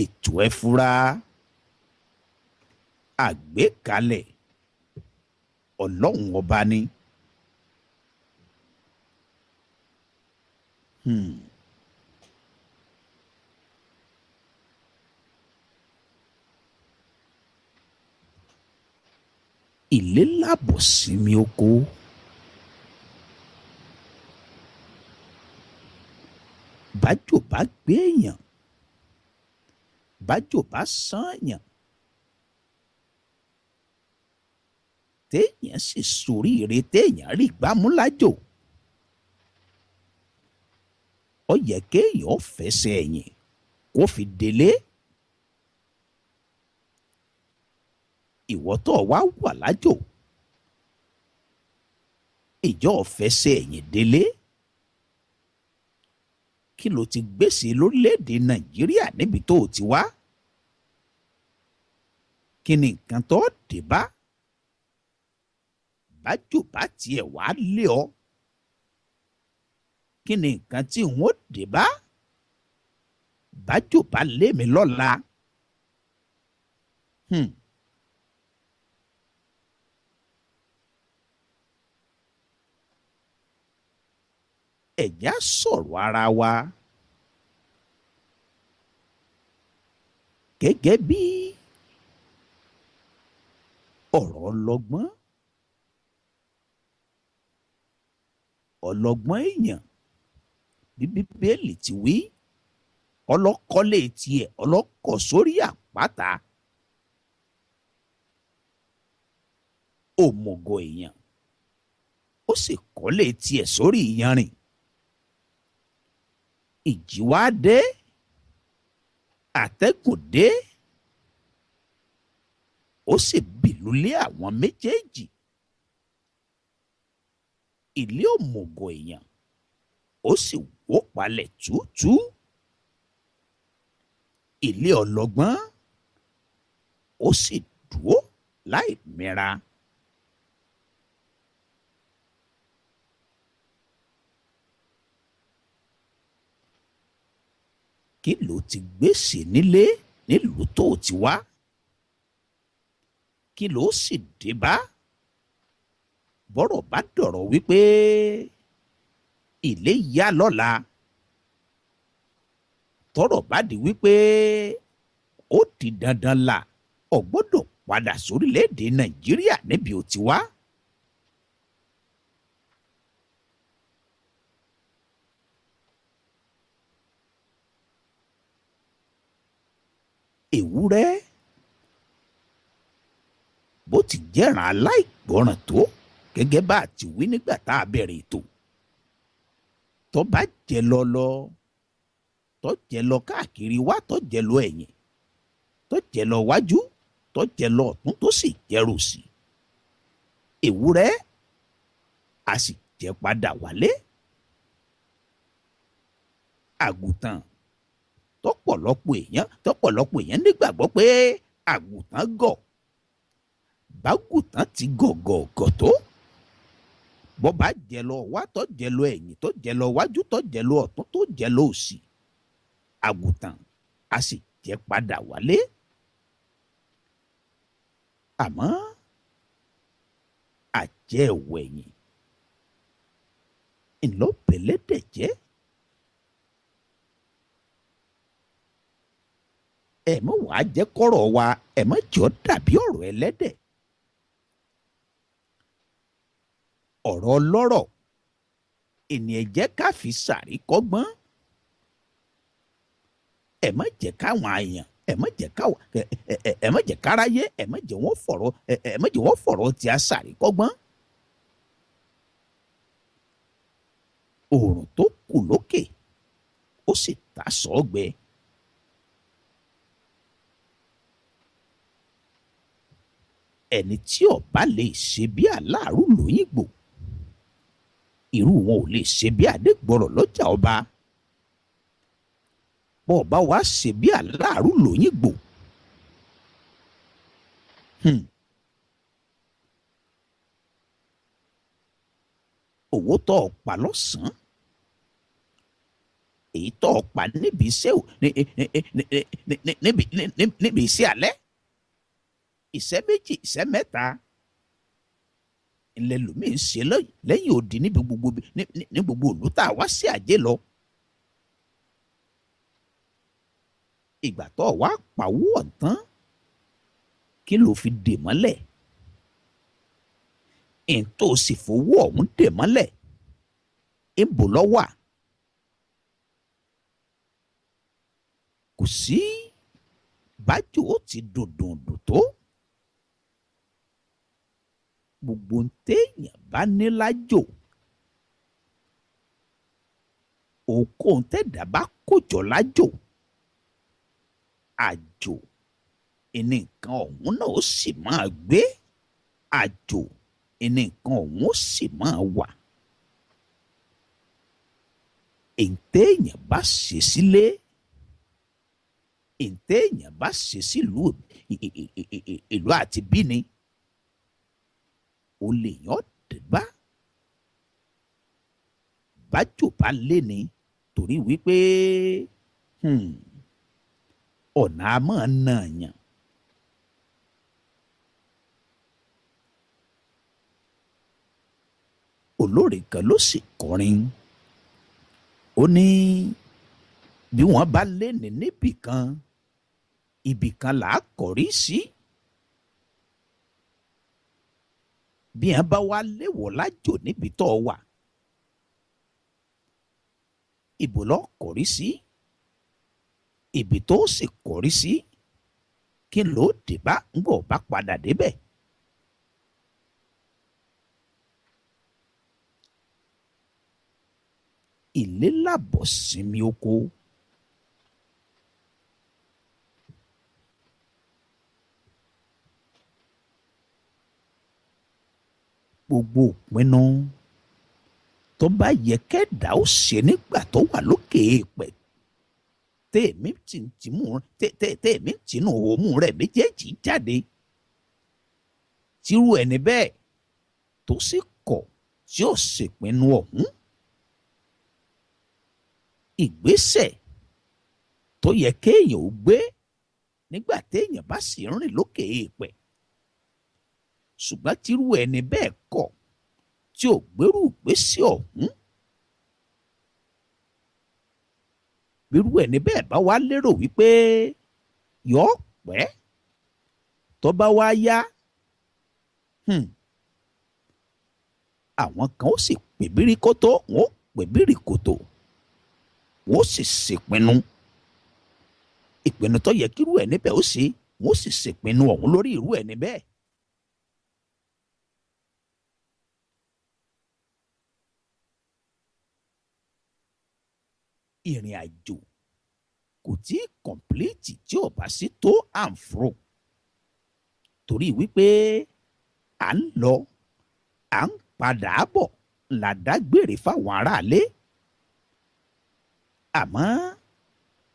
ètò ẹ fura àgbékalẹ̀ Ọlọ́run ọba ni. ilé labosinmi oko. bájò bá gbé èèyàn bájò bá sànyàn téèyàn sì soríire téèyàn rí gbámúlájò ó yẹ kéèyàn fẹsẹ̀ ẹ̀yìn kó fi délé. ìwọ tó wá wà lájò ìjọ fẹsẹ̀ ẹ̀yìn délé kí ló ti gbèsè lórílẹ̀‐èdè Nàìjíríà níbi tó o ti wá kí ni nǹkan tó dé bá bájò bá tiẹ̀ wá lé ọ kí ni nǹkan tí n ó dé bá bájò bá lé mi lọ́la. ẹ̀já sọ̀rọ̀ ara wa gẹ́gẹ́ bí ọ̀rọ̀ ọlọ́gbọ́n èèyàn bí Bíbélì ti wí ọlọ́kọ́lé tiẹ̀ ọlọ́kọ̀ sórí àpáta òmùgọ̀ èèyàn ó sì kọ́lé tiẹ̀ sórí iyanrìn. ìjì wá dé àtẹ́gùn dé ó sì bìlú lé àwọn méjèèjì. ilé òmùgọ̀ èèyàn ó sì wó palẹ̀ túútúú. ilé ọlọ́gbọ́n ó sì dúró láì mira. kí ló ti gbèsè nílé nílùú tó ti wá kí ló sì dé bá bọ́rọ̀ bá dọ̀rọ̀ wípé ilé yá lọ́la tọ́rọ̀ bá di wípé ó di dandan la ó gbọ́dọ̀ padà sórílẹ̀‐èdè Nàìjíríà níbi ó ti wá. ewúrẹ́ bó ti jẹ́ràn aláìgbọràn tó gẹ́gẹ́ bá a ti wí nígbà tá a bẹ̀rẹ̀ ètò tó bá jẹ lọ tó jẹ lọ káàkiri wá tó jẹ lọ ẹ̀yìn tó jẹ lọ wájú tó jẹ lọ ọ̀tún tó sì jẹrù sí ewúrẹ́ a sì jẹ padà wálé. àgùntàn tọ́pọ̀lọpọ̀ èèyàn nígbàgbọ́ pé àgùntàn gọ̀ bágùntàn ti gọ̀gọ̀gọ̀ tó bó bá jẹ lọ wá tó jẹ lọ ẹ̀yìn tó jẹ lọ wájú tó jẹ lọ ọ̀tún tó jẹ lọ òsì àgùntàn a sì jẹ padà wálé. àmọ́ àjẹ́ ẹ̀wẹ̀yìn ńlọ́bẹ̀lẹ́dẹ̀ jẹ́. ẹ mọ̀ wá jẹ́ kọ́rọ̀ wa ẹ mọ̀ jọ dàbí ọ̀rọ̀ ẹlẹ́dẹ̀. ọ̀rọ̀ ọlọ́rọ̀ ènìyàn jẹ́ ká fi sàrí kọ́gbọ́n. ẹ mọ̀ jẹ́ káwọn àyàn ẹ mọ̀ jẹ́ káráyé ẹ mọ̀ jẹ́ wọ́n fọ̀rọ̀ tí a sàrí kọ́gbọ́n. oòrùn tó kù lókè ó sì ta sọ́ọ̀gbẹ. ẹni tí ọba lè ṣe bí aláàrú lóyìnbó irú wọn ò lè ṣe bí adégbọrọ̀ lọ́jà ọba. bọ́ ọba wa ṣe bí aláàrú lóyìnbó owó tó o pa lọ́sàn-án èyí tó o pa níbi iṣẹ́ alẹ́ ìṣẹ́ méjì ìṣẹ́ mẹ́ta ilẹ̀ lómi ń ṣe lẹ́yìn odi ní gbogbo òlú tá a wá sí àjẹ́ lọ. ìgbà tó wá pawó ọ̀tán kí ló fi dè mọ́lẹ̀ ètò sì fowó ọ̀hún dè mọ́lẹ̀ ìbò lọ́wà kò bájò ó ti dòdòdò tó gbogbo ń téèyàn bá ní lájò òkòun tẹ̀dá bá kójọ lájò àjò ìní nǹkan ọ̀hún náà ó sì máa gbé àjò ìní nǹkan ọ̀hún ó sì máa wà. èntèèyàn bá ṣe sílé èntèèyàn bá ṣe sílùú ìlú àti bíni ó lè yàn dẹ́gbá bájò bá lé ni torí wípé ọ̀nà a máa nà yàn. olórin kan ló sì kọrin ó ní bí wọ́n bá lé ní níbì kan ibì kan là á kọrí sí bí wọ́n bá wá léwọ̀ lájò níbi tó wà ìbò lọ kọrí sí ibi tó sì kọrí sí kí ló dé bá ń bọ̀ bá padà débẹ̀. ilé làbọ̀ sinmi oko. gbogbo ìpinnu tó bá yẹ kẹ́dà ó ṣe nígbà tó wà lókè èèpẹ̀ tèmi tìǹtìmù òmù rẹ̀ méjèèjì jáde tírú ẹni bẹ́ẹ̀ tó sì kọ̀ tí ó ṣèpinnu ọ̀hún. ìgbésẹ̀ tó yẹ kéèyàn ó gbé nígbà téèyàn bá sì ń rìn lókè èèpẹ̀ ṣùgbọ́n tírú ẹni bẹ́ẹ̀ kọ̀ tí ò gbérù ìgbésẹ̀ ọ̀hún. bírú ẹni bẹ́ẹ̀ bá wá lérò wípé yọ̀ọ́ pẹ́ tó bá wá yá àwọn kan ó sì pè bíríkótó wọn ó pè bíríkótó wọn ó sì ṣèpinnu ìpinnu tó yẹ kírú ẹni bẹ́ẹ̀ ó ṣe wọn ó sì ṣèpinnu ọ̀hún lórí irú ẹni bẹ́ẹ̀. ìrìn àjò kò tí ì kọ̀m̀pìlìtì tí ò bá sí tó and fro torí wípé à ń lọ à ń padà bọ̀ làdágbére fáwọn aráalé àmọ́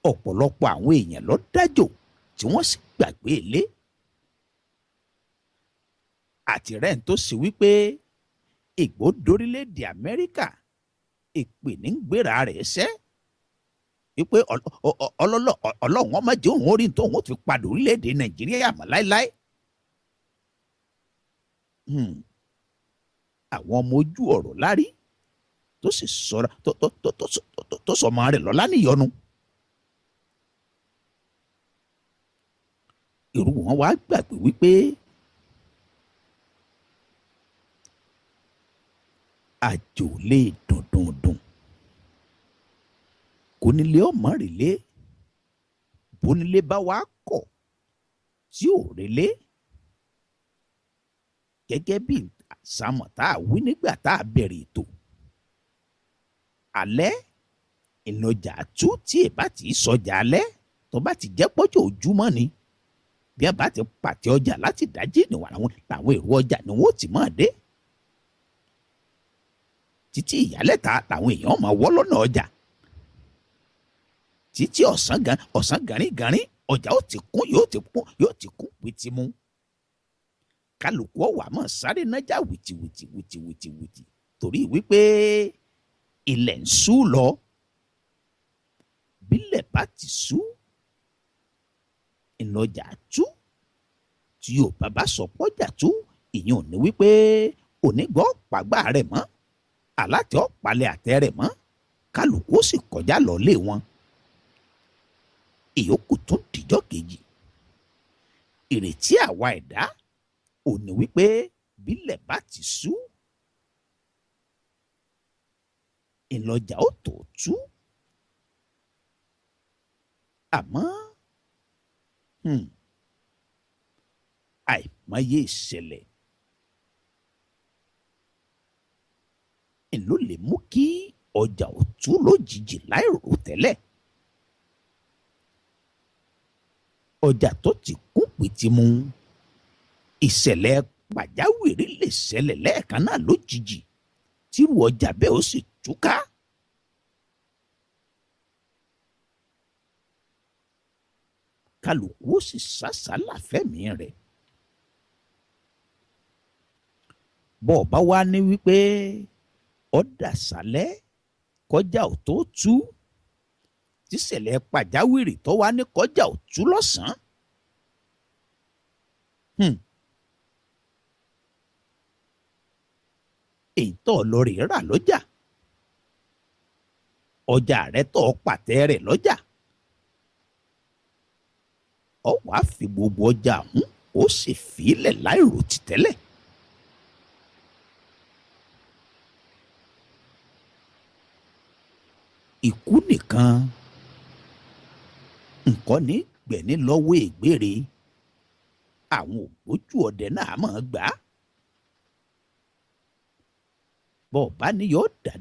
ọ̀pọ̀lọpọ̀ àwọn èèyàn ló dájò tí wọ́n sì gbàgbé ilé àtìrẹ́ǹ tó sì wípé ìgbó dórílẹ̀-èdè Amẹ́ríkà èpè ní gbéra rẹ̀ ṣẹ́ wípé ọlọ́run ọmọ jẹ́ òun orí tó òun ti padà orílẹ̀-èdè Nàìjíríà mọ́ láéláé. àwọn ọmọ ojú ọ̀rọ̀ lárí tó sì sọ̀rọ̀ tó sọmọ rẹ̀ lọ́lá níyọnu. irú wọn wá gbàgbé wípé àjò lè dùn kò nílé ọmọ rèlé bónílé bá wá kọ̀ tí ò rèlé gẹ́gẹ́ bí àsámọ̀ tá a wí nígbà tá a bẹ̀rẹ̀ ètò alẹ́ ìlọjà tú tí ẹ bá ti sọjà alẹ́ tó bá ti jẹ́ pọ́jọ́ ojúmọ́ ni bí ẹ bá ti pàtẹ ọjà láti dájí níwọ̀n làwọn èrò ọjà ni wọ́n ti máa dé títí ìyálẹ̀ta làwọn èèyàn máa wọ́ lọ́nà ọjà títí ọ̀sán gàrígàrín ọjà ó ti kún yóò ti kún pìtìmù kálukú ọ̀wà mọ̀ sáré nájà wìtìwìtì torí wípé ilẹ̀ ń ṣú lọ bílẹ̀ bá ti ṣú ìlọjà tú tí yóò bàbá sọ pọ́jà tú ìyẹn ò ní wípé onígbọ́ pàgbà rẹ̀ mọ́ aláàtẹ̀ ọ̀pálẹ̀ àtẹ rẹ̀ mọ́ kálukú ó sì kọjá lọ lé wọn ìyókù tún dìjọ́ kejì ìrètí àwa ẹ̀dá ò ní wípé bílẹ̀ bá ti ṣú ìlọjà ó tó tú àmọ́ àìmọye ìṣẹ̀lẹ̀ ló lè mú kí ọjà ó tú lójijì láìrò tẹ́lẹ̀. ọjà tó ti kún pìtìmù, ìṣẹ̀lẹ̀ pàjáwìrì lè ṣẹlẹ̀ lẹ́ẹ̀kan náà lójijì tírú ọjà bẹ́ẹ̀ ó sì túká. kálukú ó sì sásàálà fẹ́mi rẹ̀. bọ́ọ̀ bá wá ní wípé ọ̀dà sálẹ̀ kọjá ò tó tú, tíṣẹ̀lẹ̀ pàjáwìrì tó wá ní kọjá ò tú lọ́sàn-án. èyí tó lọ rè rà lọ́jà, ọjà rẹ̀ tó pàtẹ rẹ̀ lọ́jà, ọ wàá fi gbogbo ọjà ọ̀hún ó sì fílẹ̀ láìrò tìtẹ́lẹ̀. ikú nìkan nǹkan ní gbẹ̀ní lọ́wọ́ ègbére, àwọn ògbójú ọdẹ náà máa gbà á. bọ́ọ̀ bá ní yóò dà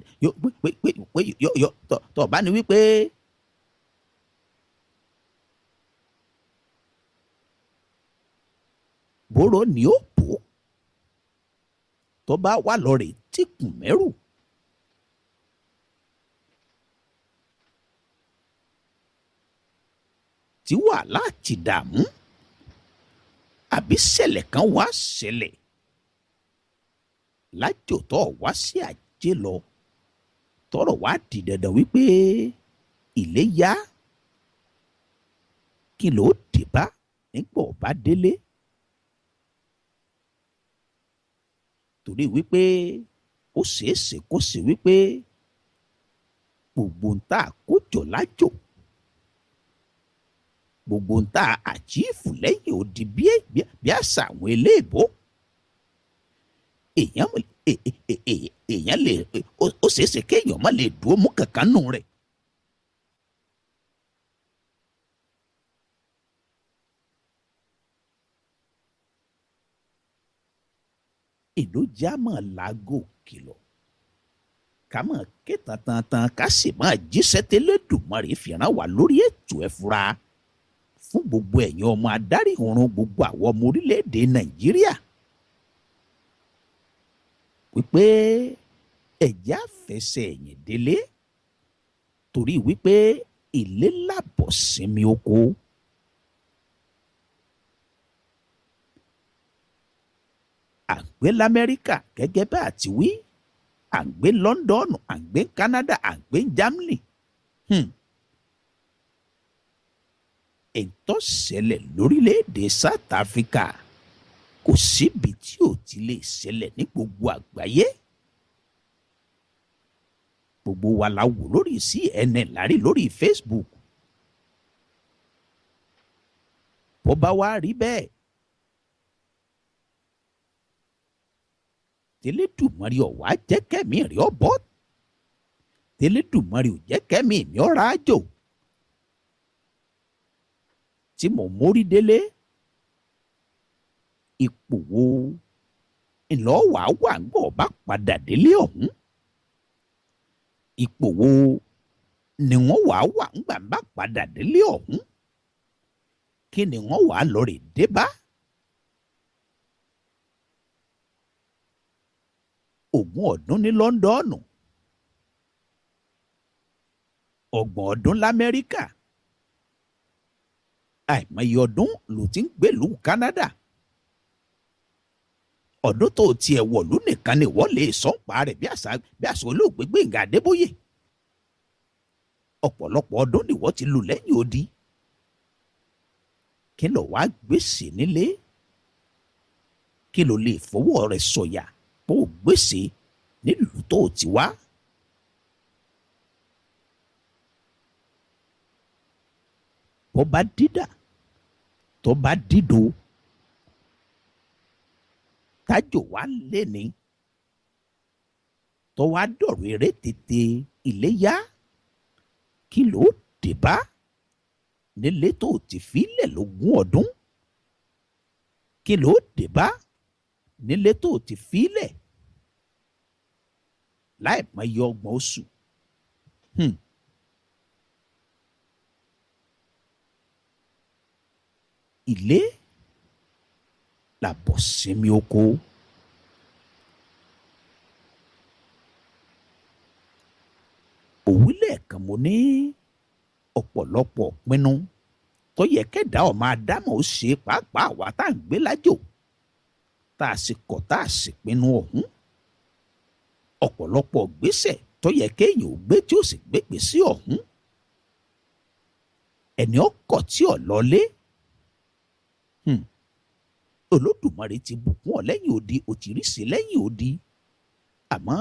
tọ́ bá ní wípé bóró ni ó bò tó bá wà lọ rè tìkùn mẹ́rù. tí wàhálà ti dààmú àbí ṣẹlẹ̀ kan wá ṣẹlẹ̀ lájò tó wá sí àjẹ lọ tọrọ wá di dandan wípé ilé yá, kí ló dé bá nígbà ọba délé. torí wípé ó ṣeéṣe kó ṣe wípé gbogbo ń tà kójọ lájò, gbogbo ń tà àjíìfù lẹ́yìn odi bí àṣà àwọn eléèbó, èèyàn lè ó ṣeéṣe kéèyàn má lè dúró mú kankan nù rẹ̀. èló já mọ̀ láago kìlọ̀ ká mọ̀ ké tantan ká sì máa jíṣẹ́ tẹ́lẹ̀dùmarè fìràn wá lórí ètò ẹ fura fún gbogbo ẹ̀yin ọmọ adarí oorun gbogbo àwọn ọmọ orílẹ̀-èdè Nàìjíríà wípé ẹ̀já fẹsẹ̀ ẹ̀yìn délé torí wípé ilé làbọ̀ sinmi oko. à ń gbé lamẹ́ríkà gẹ́gẹ́ bá àti wí, à ń gbé Lọ́ńdọ̀nù, à ń gbé Canada, à ń gbé Germany. ètò ṣẹlẹ̀ lórílẹ̀‐èdè South Africa kò síbi tí ò ti lè ṣẹlẹ̀ ní gbogbo àgbáyé. gbogbo wa la wò lórí CNN, lárí lórí Facebook. bó bá wá rí bẹ́ẹ̀, tẹlẹdùmarè ọwà jẹ́ kẹ́mi rí ọ bọ́, tẹlẹdùmarè ò jẹ́ kẹ́mi mi ọ ra àjò tí mo mórí délé. ipò wo ńlọ wàá wà ń gbọ́ bá padà délé ọ̀hún? ipò wo ni wọ́n wàá wà ń gbà bá padà délé ọ̀hún? kí ni wọ́n wàá lọ rè dé bá? ogún ọdún ní Lọ́ńdọ̀nù, 30 ọdún l'Amẹ́ríkà, àìmọye ọdún ló ti ń gbèlú Canada. ọdún tó tiẹ̀ wọ̀lú nìkan ni wọ́n lè sọ́npa rẹ̀ bí àṣà olóògbé Gbénga Adébóyè. ọ̀pọ̀lọpọ̀ ọdún ni wọ́n ti lù lẹ́yìn odi. kí ló wá gbèsè nílé? kí ló lè fọwọ́ rẹ̀ sọ̀yà bó gbèsè nílùú tó ti wá? bó bá dídà tó bá dídò tájò wá lé ní tó wá dọ̀rọ̀ eré tètè Iléyá, kí ló dé bá? nílé tó ti filẹ̀ lógún ọdún kí ló dé bá nílé tó ti filẹ̀ láì mọ iye ọgbọ̀n oṣù. Ilé làbọ̀sinmi oko. Òwúlẹ̀ kan mo ní ọ̀pọ̀lọpọ̀ pinnu tó yẹ kẹ́dá ọmọ Ádámọ̀ ó ṣe pàápàá àwa tá à ń gbé lájò tá a sì kọ̀ tá a sì pinnu ọ̀hún. Ọ̀pọ̀lọpọ̀ gbésẹ̀ tó yẹ kéèyàn ò gbé tí ó sì gbégbé sí ọ̀hún. Ẹni ọkọ̀ tí ò lọlé. Olódùmarè ti bùkún ọ lẹ́yìn odi ò ti rí sí lẹ́yìn odi. Àmọ́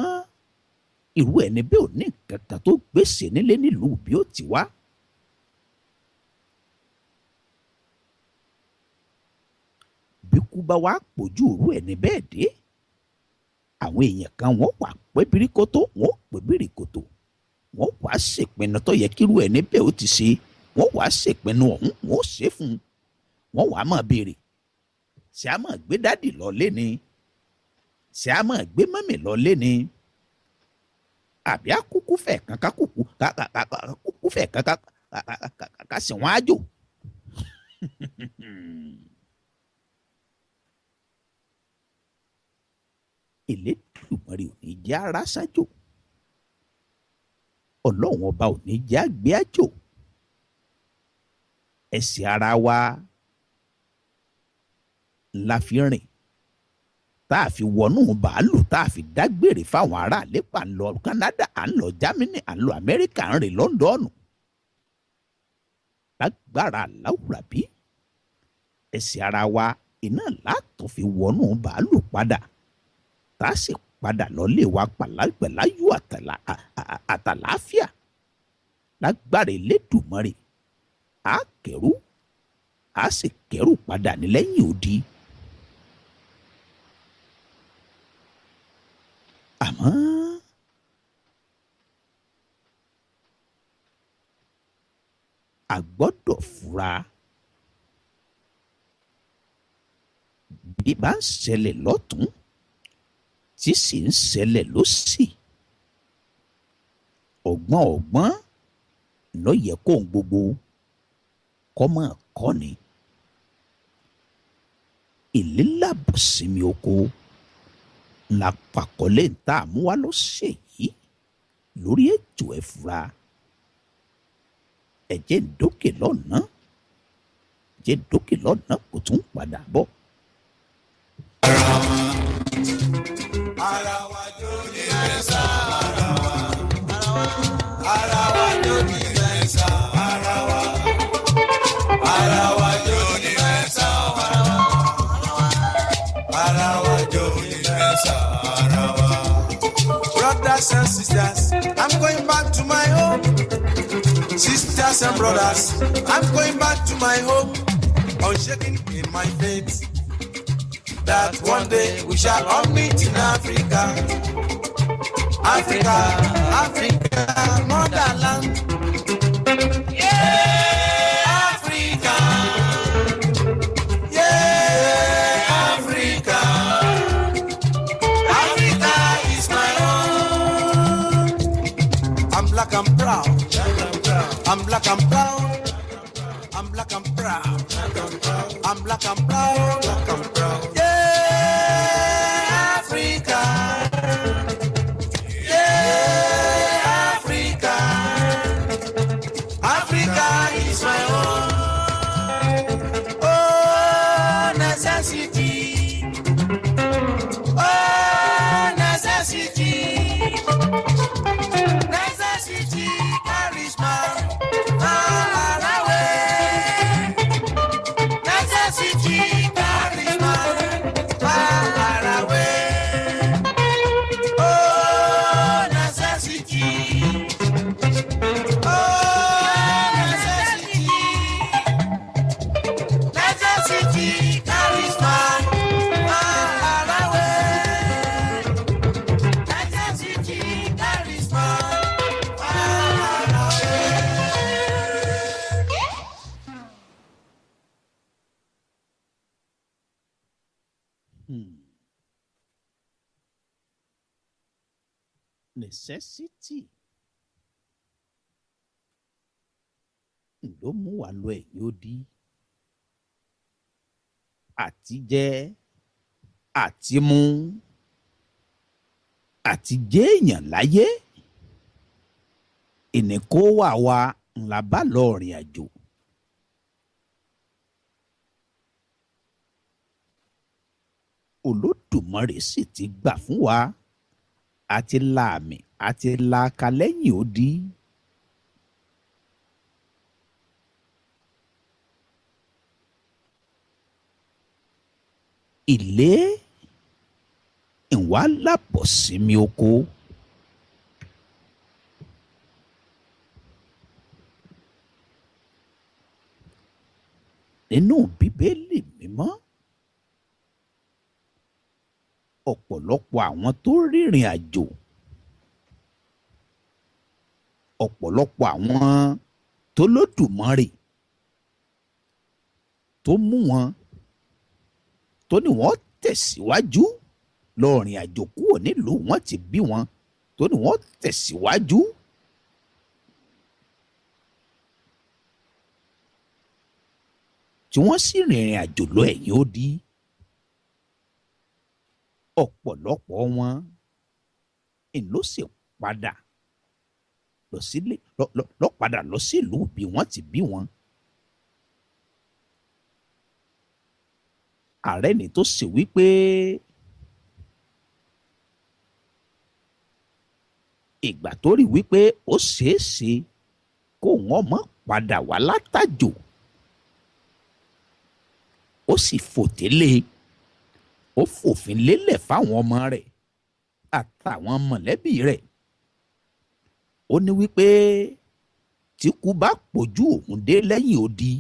irú ẹni bẹ́ẹ̀ ò ní nǹkan kan tó gbèsè nílé nílùú bí ó ti wá. Bí kú bá wá pòjú irú ẹni bẹ́ẹ̀ dé, àwọn èèyàn kan wọ́n wà pé bíríkótó wọ́n pè bíríkótó wọ́n wá ṣèpinnu tó yẹ kírú ẹni bẹ́ẹ̀ ó ti ṣe wọ́n wá ṣèpinnu ọ̀hún wọ́n ṣe fún un. Wọ́n wá máa béèrè ṣé a máa gbé dádì lọlé ni ṣé a máa gbé mọ́mì lọlé ni àbí àkúkú fẹ̀ kan kákúkú kúkú fẹ̀ kan ká sì wọ́n ájò. Elédùmarè ò ní jẹ́ ara ṣájò, Ọlọ́run ọba ò ní jẹ́ àgbé àjò. Ẹsẹ̀ ara wa la fi rìn tá a fi wọnú bàálù tá a fi dágbére fáwọn aráàlú pa ń lọ Canada à ń lọ Germany à ń lọ America à ń rìn London. Lágbára láwùrà bí ẹsẹ̀ ara wa iná látọ̀ fi wọnú bàálù padà tá a sì padà lọ́lé wa pẹ̀láyọ̀ àtàláfíà. Lágbára Elédùmarè a kẹrù a sì kẹrù padà ní lẹ́yìn odi. Àmọ́ a gbọ́dọ̀ fura. Bí bá ń ṣẹlẹ̀ lọ́tún tí sì ń ṣẹlẹ̀ lósì, ọgbọ́n ló yẹ kó ń gbogbo kọ́mọ kọ́ni. Ilé làbọ̀sinmi oko la pàkọ́lé ń tà mú wá lọ́sẹ̀ yìí lórí ètò ẹ fura. Ẹ̀jẹ̀ ń dókè lọ́nà jẹ́ dókè lọ́nà kò tún padà bọ̀. Ara wa jó ní ẹ̀sà ara wa. Ara wa jó ní ẹ̀sà ara wa. Ara wa jó ní ẹ̀sà ara wa. Ara wa jó ní ẹ̀sà ara wa. Brothers and sisters, I'm going back to my home. Sisters and brothers, I'm going back to my home. Unshaken in my faith that one day we shall all meet in Africa. Africa, Africa, motherland. Yeah, Africa. Yeah, Africa. Africa is my home. I'm black and proud. I'm black and proud. I'm black and proud. I'm black and proud. Black and proud. Yeah, Africa. Yeah, Africa. Africa is my home. Oh, necessity. Oh, necessity. Necessity carries man far away. Necessity carries man necessity ló mú wa lọ ẹ̀yìn odi àti jẹ àti mu àti jẹ́ èèyàn láyé ìníkó wà ńlá bá lọ rìn àjò. Olódùmarè sì ti gbà fún wa àti la àmì àti la aka lẹ́yìn odi. Ilé ìwà labosinmi oko. Nínú Bíbélì mímọ́, ọ̀pọ̀lọpọ̀ àwọn tó rìnrìn àjò, ọ̀pọ̀lọpọ̀ àwọn tó lódùmarè tó mú wọn tó ní wọ́n tẹ̀síwájú lọ rìn àjò kúrò nílùú wọn ti bí wọn tó ní wọ́n tẹ̀síwájú. Tí wọ́n sì rìnrìn àjò lọ ẹ̀yìn odi. Ọ̀pọ̀lọpọ̀ wọn ló sì padà lọ sílé lọ padà lọ sílùú bí wọ́n ti bí wọn. Ààrẹ ni tó sì wípé ìgbà tó rí wípé ó ṣeé ṣe kó wọn mọ́ padà wá látàjò, ó sì fòtélé, ó fòfin lélẹ̀ fáwọn ọmọ rẹ̀ àtàwọn mọ̀lẹ́bí rẹ̀. Ó ní wípé tí kú bá pọ̀jù òun dé lẹ́yìn odi,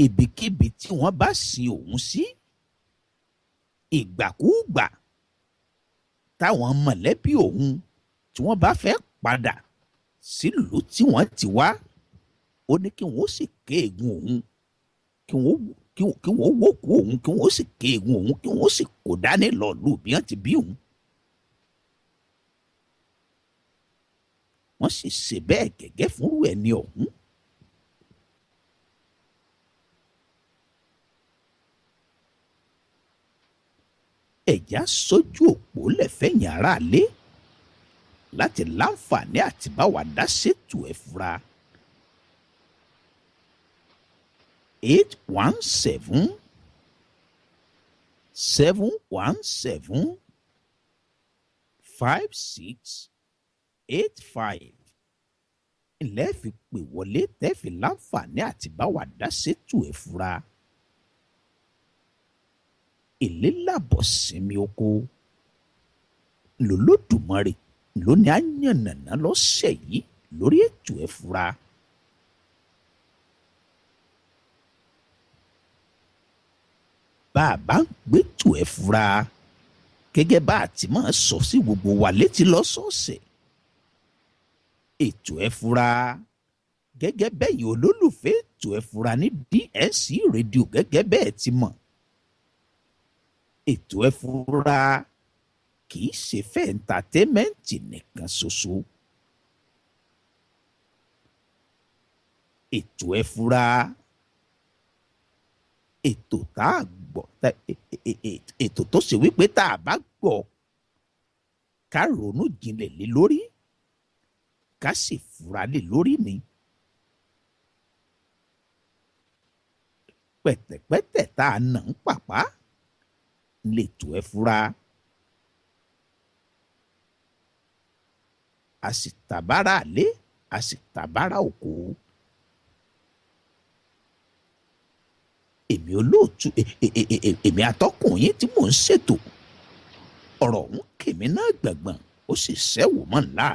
ibikíbi tí wọ́n bá sin òun sí, ìgbàkúùgbà táwọn mọ̀lẹ́bí òun tí wọ́n bá fẹ́ padà sílùú tí wọ́n ti wá, ó ní kí wọ́n sì ké egun òun, kí wọ́n wókú òun, kí wọ́n sì ké egun òun, kí wọ́n sì kó dání lọ lù bí wọ́n ti bí òun. Wọ́n sì ṣe bẹ́ẹ̀ gẹ́gẹ́ fúnrú ẹni ọ̀hún. Ẹ̀já sójú òpó lẹ́fẹ̀yìn aráalé láti láǹfààní àti bá wa dá ṣètò ẹ̀ fura. 817 717 5685 ilẹ̀ fi pè wọlé tẹ́ fi láǹfààní àti bá wa dá ṣètò ẹ̀ fura. Ilé labosinmi oko lolódùmarè ló ní àyànnàná lọ́sẹ̀ yìí lórí ètò ẹ̀ fura. Bá a bá ń gbẹ́tò ẹ̀ fura gẹ́gẹ́ bá a ti máa sọ sí gbogbo wa létí lọ́sọ̀ọ̀sẹ̀. Ètò ẹ̀ fura gẹ́gẹ́ bẹ́yìn olólùfẹ́ ètò ẹ̀ fura ní DNC rédíò gẹ́gẹ́ bẹ́ẹ̀ ti mọ̀. Ètò ẹ̀ fura kì í ṣe fẹ́ ẹ̀ńtátẹ́mẹ́ǹtì nìkan ṣoṣo. Ètò ẹ̀ fura ètò tá a gbọ́ ètò tó ṣe wípé tá a bá gbọ́ ká ronú jinlẹ̀ lé lórí ká sì fura lé lórí ni. Pẹ̀tẹ̀pẹ̀tẹ̀ tá a nà ń pàpà lètò ẹ̀ fura. A sì tàbára àlé a sì tàbára òkú. Èmi olóòtú èmi atọ́kùn yín tí mò ń ṣètò ọ̀rọ̀ ọ̀hún kèmí náà gbàngbàn ó sì ṣẹ́wò mọ́ ńlá.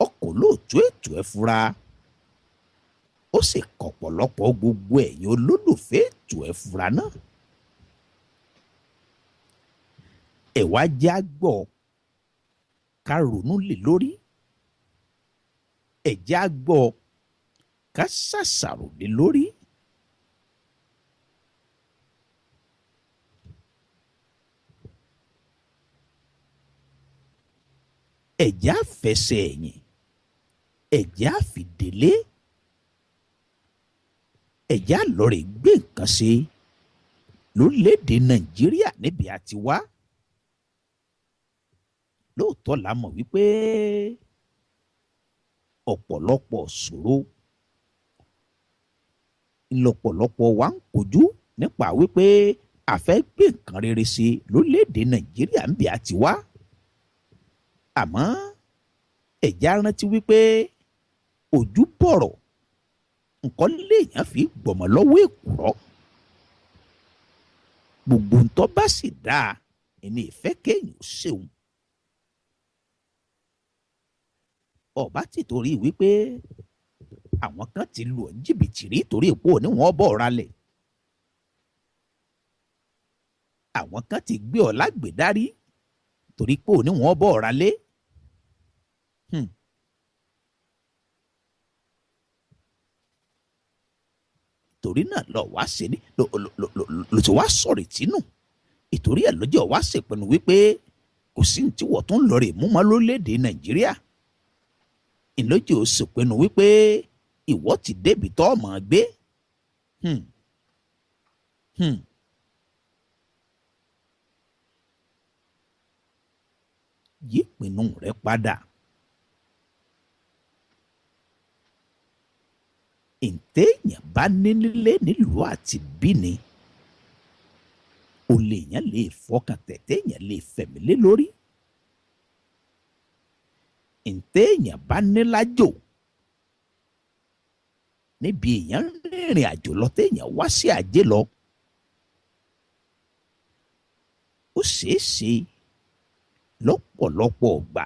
Ọkọ̀ olóòtú ètò ẹ̀ fura ó sì kọ̀pọ̀lọpọ̀ gbogbo ẹ̀yin olólùfẹ́ ètò ẹ̀ fura náà. Ẹ wá jẹ́ á gbọ́ ká ronú lé lórí. Ẹ jẹ́ á gbọ́ ká ṣàṣàrò lé lórí. ẹ̀já fẹsẹ̀ ẹ̀yìn ẹ̀já fìdílé ẹ̀já lọ́rẹ̀ gbé nǹkan ṣe lórílẹ̀‐èdè Nàìjíríà níbi àti wá. lóòótọ́ la mọ̀ wípé ọ̀pọ̀lọpọ̀ ṣòro ńlọ́pọ̀lọpọ̀ wa ń kojú nípa wípé a fẹ́ gbé nǹkan rere ṣe lórílẹ̀‐èdè Nàìjíríà níbi àti wá. àmọ́ ẹ̀já rántí wípé ojú bọ̀rọ̀ nǹkan léèyàn fi gbọ̀mọ̀ lọ́wọ́ èkùrọ́. gbogbo ntọ́ bá sì dáa ẹni ìfẹ́ kéèyàn ṣeun. ọba ti torí wípé àwọn kan ti lù ọ́ jìbìtì rí torí èpo ní wọ́n bọ̀ ralẹ̀. àwọn kan ti gbé ọ lágbèdárí torí pé òní wọ́n bọ̀ ralé. torí náà lọ wá ṣe ní ló ti wá sọ̀rọ̀ ìtínú ìtorí ẹ̀ lọ́jọ́ wá ṣèpinnu wípé kò sí ní tí wọ́n tún lọ rè mú mọ́ lórílẹ̀‐èdè Nàìjíríà. ìlọ́jọ́ ṣèpinnu wípé ìwọ ti débi tó ọmọ gbé. yí ìpinnu rẹ padà. ìtẹ̀yàn bá nílé nílùú àti bíni o lè yàn lè fọkàn tẹ̀tẹ̀yàn lè fẹ̀mí lé lórí. ìtẹ̀yàn bá nílájò níbi èèyàn rìnrìn àjò lọ téèyàn wá sí àjẹ́ lọ. ó ṣeé ṣe lọ́pọ̀lọpọ̀ ọgbà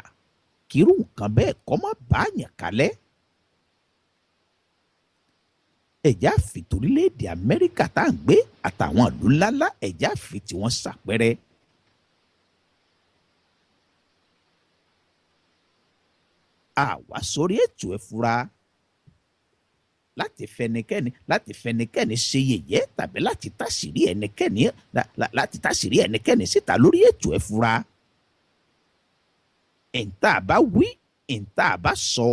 kírú nǹkan bẹ́ẹ̀ kọ́ má báàyàn kalẹ̀. ẹ̀já fi torílẹ̀-èdè Amẹ́ríkà tá à ń gbé àtàwọn ìlú ńláńlá ẹ̀já fi tí wọ́n ṣàpẹrẹ. àwa sórí ètò ẹ fura láti fẹnikẹ́ni ṣe yẹ̀yẹ́ tàbí láti táṣìírí ẹnikẹ́ni síta lórí ètò ẹ fura. ẹ̀ǹtà bá wí ẹ̀ǹtà bá sọ.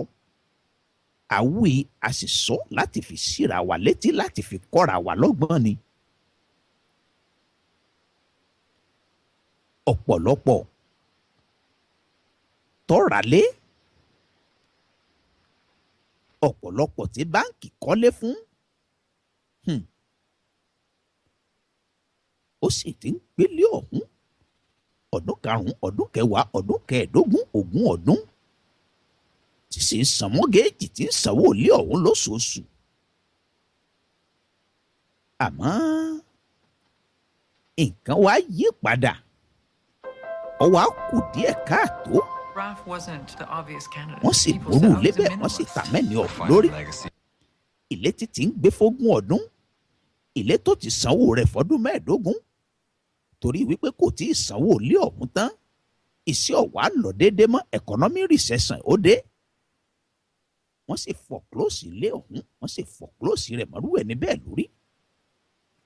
àwí a sì sọ láti fi síra wa létí láti fi kọ́ra wa lọ́gbọ́n ni. ọ̀pọ̀lọpọ̀ tọ́ralé ọ̀pọ̀lọpọ̀ tí báǹkì kọ́lé fún ó sì ti ń gbélé ọ̀hún ọdún karùn-ún ọdún kẹwàá ọdún kẹẹ̀ẹ́dógún ogún ọdún tí sì ń san mọ́gẹ́ẹ̀jì tí ń sanwó ilé ọ̀hún lóṣooṣù. àmọ́ nǹkan wá yí padà ó wá kù díẹ̀ káàtó. wọ́n sì ború lébẹ̀ wọ́n sì tà mẹ́ni ọ̀hún lórí. ilé títí ń gbé fógún ọdún ilé tó ti sanwó rẹ̀ fọ́dún mẹ́ẹ̀ẹ́dógún torí wípé kò tí ì sanwó ilé ọ̀hún tán iṣẹ́ ọ̀wá lọ déédéé mọ́ economic recession ó dé. wọ́n sì foreclose ilé ọ̀hún wọ́n sì foreclose rẹ̀ mọ́rú ẹ̀ níbẹ̀ lórí.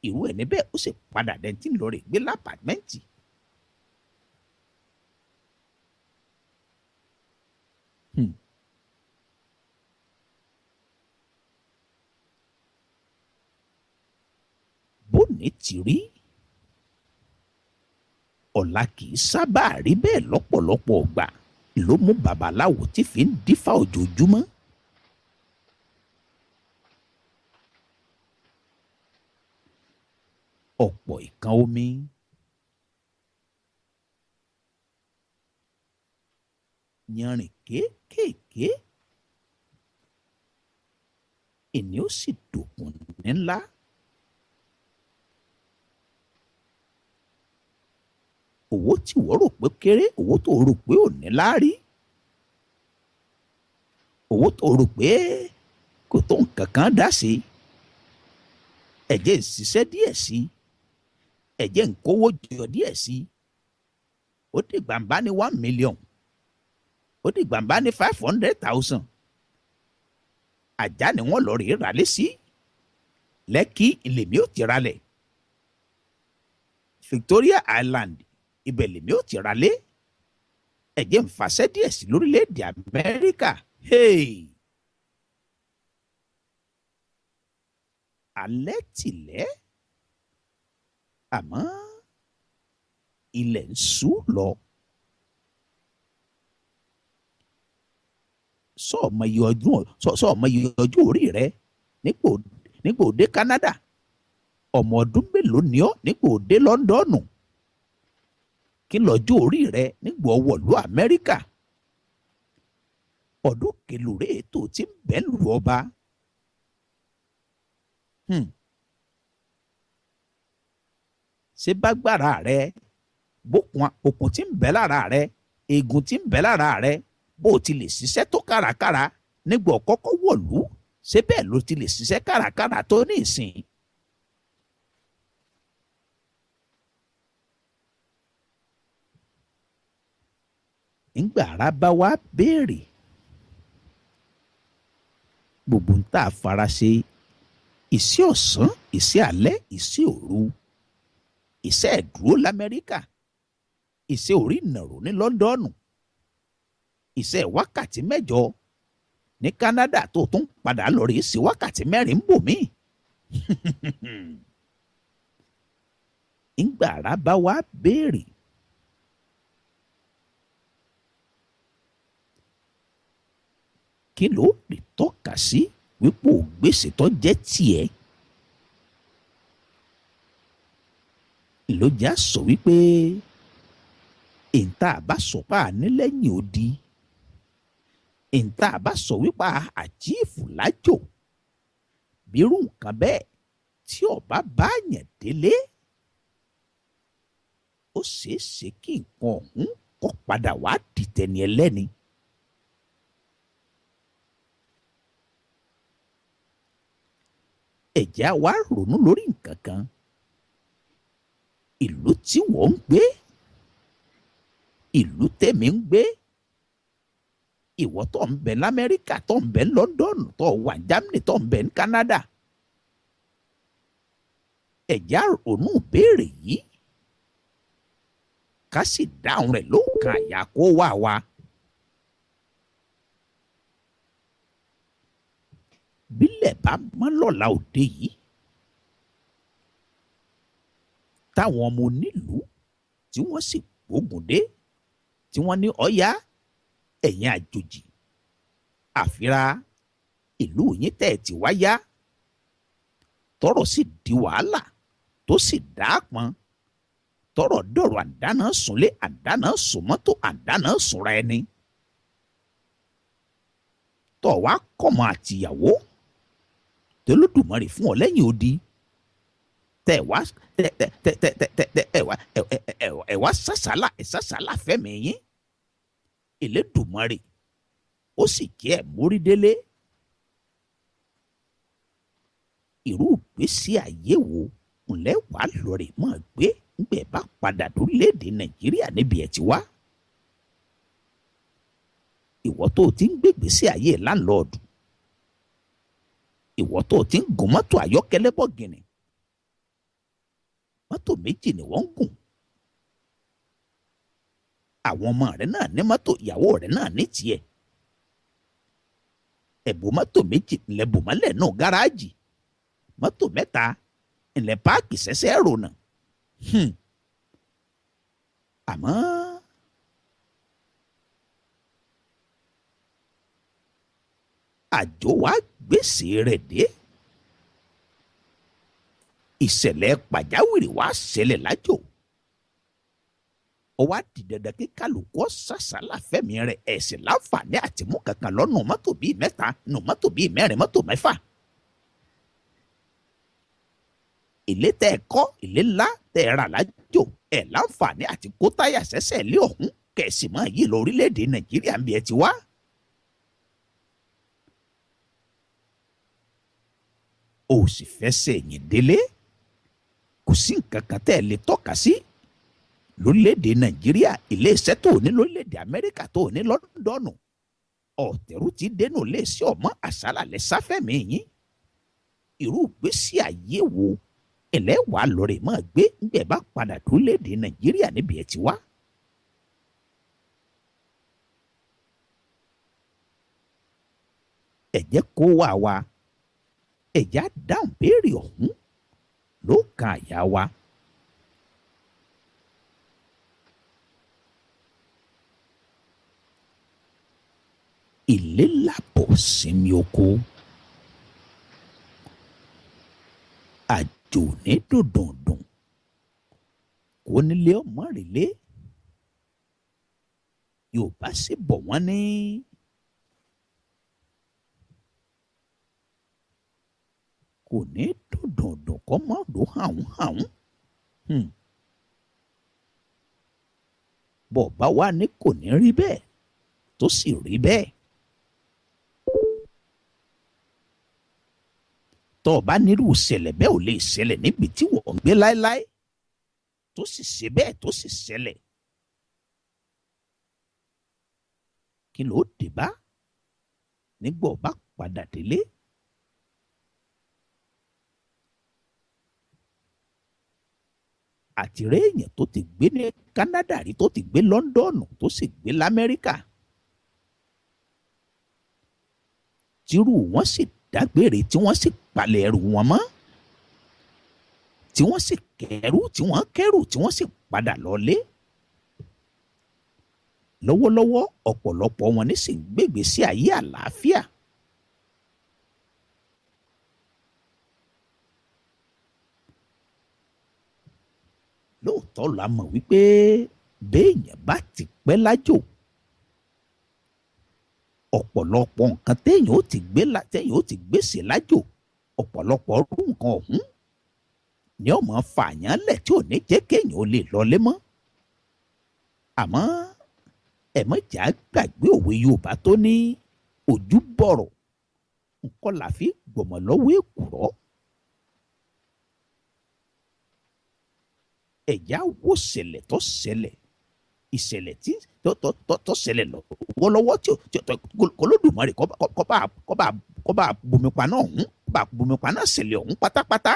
irú ẹ̀ níbẹ̀ ó sì padà dẹ́ntì lọ rè gbé lápàmẹ́ǹtì. bóni ti rí ọ̀la kì í sábà rí bẹ́ẹ̀ lọ́pọ̀lọpọ̀ ọgbà ló mú babaláwo tí fi ń dífá ojoojúmọ́. ọ̀pọ̀ ìkan omi yanrìn kéékèèké ènìyàn ó sì dòkun ní ńlá. owó tí wọ́n rò pé kéré owó tó rò pé ò ní láárí owó tó rò pé kò tó nǹkan kan dá sí ẹ̀jẹ̀ ń ṣiṣẹ́ díẹ̀ sí ẹ̀jẹ̀ ń kówó jọ díẹ̀ sí ó di gbàǹbá ní 1 million ó di gbàǹbá ní 500,000 Àjà ni wọ́n lọ rèé ralé sí. Lẹ́kì lèmi ò ti ralẹ̀. Victoria Island ibẹ̀ lèmi ò ti ralé. Ẹ jẹ́ n fàṣẹ́ díẹ̀ sí lórílẹ̀‐èdè Amẹ́ríkà. Hey! Alẹ́ tìlẹ́ àmọ́ ilẹ̀ ń ṣú lọ. Sọ́ọ̀mọ iye ọjọ́ orí rẹ nígbà òde Canada. Ọmọ ọdún mélòó ni ọ́ nígbà òde Lọ́ńdọ̀nù. Kí lọ́jọ́ orí rẹ nígbà ọwọ́lú Amẹ́ríkà. Ọdún kelòrè tó ti ń bẹ́ lù ọba. Ṣé bágbára rẹ okùn tí ń bẹ lára rẹ, eegun tí ń bẹ lára rẹ, bó o ti lè ṣiṣẹ́ tó kárakára nígbà ọ̀kọ́kọ́ wọ̀lú, ṣé bẹ́ẹ̀ ló ti lè ṣiṣẹ́ kárakára tó ní ìsìn. Nígbà ara bá wá béèrè gbogbo ń tà fara ṣe, iṣẹ́ ọ̀sán, iṣẹ́ alẹ́, iṣẹ́ òru, iṣẹ́ ẹ̀dúró l'Amẹ́ríkà, iṣẹ́ orí ìnàró ní Lọ́ńdọ̀nù, iṣẹ́ wákàtí 8 ní Canada tó tún padà lọ rí sí wákàtí 4 ń bò mí. Nígbà ara bá wá béèrè kí ló lè tọ́ka sí wípé ògbésè tó jẹ́ tiẹ̀. Ló já sọ wípé ìta àbá sọpá nílẹ́yìn odi, ìta àbá sọ wípé àjíìfù lájò, bírú nǹkan bẹ́ẹ̀ tí ọba bá yàn délé, ó ṣeé ṣe kí nǹkan ọ̀hún kó padà wá dìtẹ̀ni ẹlẹ́ni. Ẹ̀já wa ronú lórí nǹkan kan. Ìlú tí wọ́n ń gbé, ìlú tèmi ń gbé, ìwọ tó ń bẹ l'Amẹ́ríkà, tó ń bẹ London, tó wà Germany, tó ń bẹ ní Canada. Ẹ̀já ronú béèrè yìí ká sì dáhùn rẹ̀ ló kan àyà kó wà wá. Bílẹ̀ bá mọ́ lọ́la òde yìí, táwọn ọmọ onílùú tí wọ́n sì gbógun dé, tí wọ́n ní ọ̀yá ẹ̀yin àjòjì, àfira ìlú yín tẹ̀ tí wá yá, tọ́rọ̀ sì di wàhálà tó sì dáàpọn, tọ́rọ̀ dọ̀rọ̀ àdáná sunlé, àdáná sun mọ́tò, àdáná sunra ẹni. Tọ́ wá kọ́mọ àtìyàwó tolódùmarè fún ọ lẹ́yìn odi, ẹ wá sàsálà fẹ́mi yín. Elédùmarè ó sì jẹ́ ẹ̀ mórí délé. Irú ìgbésí ayé wo ńlẹ́ wàá lọ́rẹ̀ mọ́ gbé ńgbẹ́ bá padà lórílẹ̀‐èdè Nàìjíríà níbi ẹ̀ ti wá. Ìwọ tó ti ń gbégbèsí ayé láńlọ́ọ̀dù, ìwọ tó ti ń gun mọ́tò ayọ́kẹ́lẹ́ bọ̀gìnì, mọ́tò méjì ni wọ́n ń gùn. Àwọn ọmọ rẹ̀ náà ní mọ́tò, ìyàwó rẹ̀ náà ní tiẹ̀. Ẹ̀bùn mọ́tò méjì ńlẹ̀ bùmọ́lẹ̀ náà gáràjì, mọ́tò 3 ńlẹ̀ páàkì sẹ́sẹ́ rònà. Àmọ́ àjò wa gbèsè rẹ̀ dé. Ìṣẹ̀lẹ̀ pàjáwìrì wá ṣẹlẹ̀ lájò. Ó wá di dandan kí kálukú sàsálà fẹ́mi rẹ̀, ẹ̀sìn láǹfààní àti mú kankan lọ́nà mọ́tò bíi 3, nù mọ́tò bíi 4, mọ́tò 6. Ilé tẹ́ ẹ kọ́, ilé ńlá tẹ́ ẹ rà lájò, ẹ̀ láǹfààní àti kó táyà sẹ́sẹ̀ lé ọ̀hún kẹ̀sì mọ́ yìí lọ orílẹ̀-èdè Nàìjíríà ń bí ẹ ti wá. O sì fẹsẹ̀ yìn délé, kò sí nǹkan kan tẹ́ ẹ lè tọ́ka sí lórílẹ̀‐èdè Nàìjíríà, ilé iṣẹ́ tó ní lórílẹ̀‐èdè Amẹ́ríkà tó ní Lọ́ńdọ̀nù, ọ̀tẹ̀rù ti dénú lé sí ọmọ àṣálàlẹ̀ sáfẹ́mi yín irú ìgbésí ayé wo ẹlẹ́wàá lọ́rẹ̀ máa gbé ńgbẹ́ bá padà lórílẹ̀‐èdè Nàìjíríà níbi ẹ̀ ti wá. ẹ jẹ́ kó wà wá ẹ̀já dáhùn béèrè ọ̀hún ló kan àyà wa. Ilé làbọ̀ sinmi oko àjò ní dùndùndùn kò nílé ọmọ rèlé Yorùbá sì bọ̀ wọ́n ní kò ní dùndùndùn kọ́ mọ́ ló hàún. bọ̀bá wa ní kò ní rí bẹ́ẹ̀ tó sì rí bẹ́ẹ̀. tó o bá nírú ìṣẹ̀lẹ̀ bẹ́ẹ̀ ò lè ṣẹlẹ̀ níbi tí wọ́n ń gbé láéláé tó sì ṣe bẹ́ẹ̀ tó sì ṣẹlẹ̀. kí ló dé bá nígbà ọba padà délé. àtìrẹ́ èèyàn tó ti gbé ní Canada rí tó ti gbé London tó sì gbé l'Amẹ́ríkà tírú wọn sì dágbére tí wọ́n sì palẹ̀ ẹrù wọn mọ́ tí wọ́n sì kẹrù tí wọ́n kẹrù tí wọ́n sì padà lọlé. lọ́wọ́lọ́wọ́ ọ̀pọ̀lọpọ̀ wọn ní sì ń gbègbè sí ayé àlàáfíà. lóòótọ́ la mọ̀ wípé béèyàn bá ti pẹ́ lájò ọ̀pọ̀lọpọ̀ nǹkan téèyàn ó ti gbèsè lájò ọ̀pọ̀lọpọ̀ ọdún nǹkan ọ̀hún ni ó máa fààyàn lẹ̀ tí ò ní jẹ́ kéèyàn ó lè lọlé mọ́. àmọ́ ẹ̀mọ́jà gbàgbé òwe Yorùbá tó ní ojú bọ̀rọ̀ nǹkan la fi gbọ̀mọ̀ lọ́wọ́ èkùrọ́. ẹ̀já wo ṣẹlẹ̀ tó ṣẹlẹ̀ ìṣẹ̀lẹ̀ tí tó ṣẹlẹ̀ lọ́wọ́lọ́wọ́ tí Olódùmarè kó bá bomipa náà ọ̀hún kó bá bomipa náà ṣẹlẹ̀ ọ̀hún pátápátá.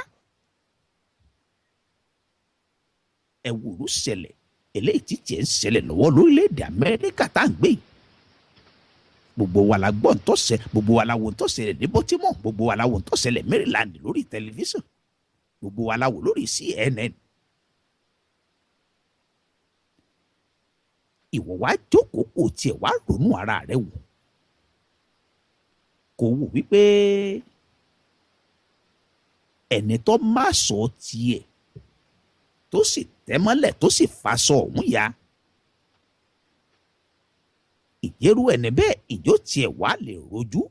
ẹ̀wùrú ṣẹlẹ̀ eléyìí tí tiẹ̀ ń ṣẹlẹ̀ lọ́wọ́ lórílẹ̀‐èdè Amẹ́ríkà tá à ń gbé yìí. gbogbo wa la gbọ́ ntọ́ ṣẹ gbogbo wa la wo ntọ́ ṣẹlẹ̀ ní Baltimore gbogbo wa la wo ntọ́ ṣẹlẹ̀ Maryland lórí tẹlifíṣàn gbogbo wa la wò lórí CNN. ìwọ wá jókòó kò tiẹ̀ wá ronú ara rẹ wò kò wò wípé ẹni tó má sọ tiẹ̀ tó sì tẹ́mọ́lẹ̀ tó sì faṣọ ọ̀hún ya ìjẹ́rú ẹni bẹ́ẹ̀ ìjó tiẹ̀ wá lè rojú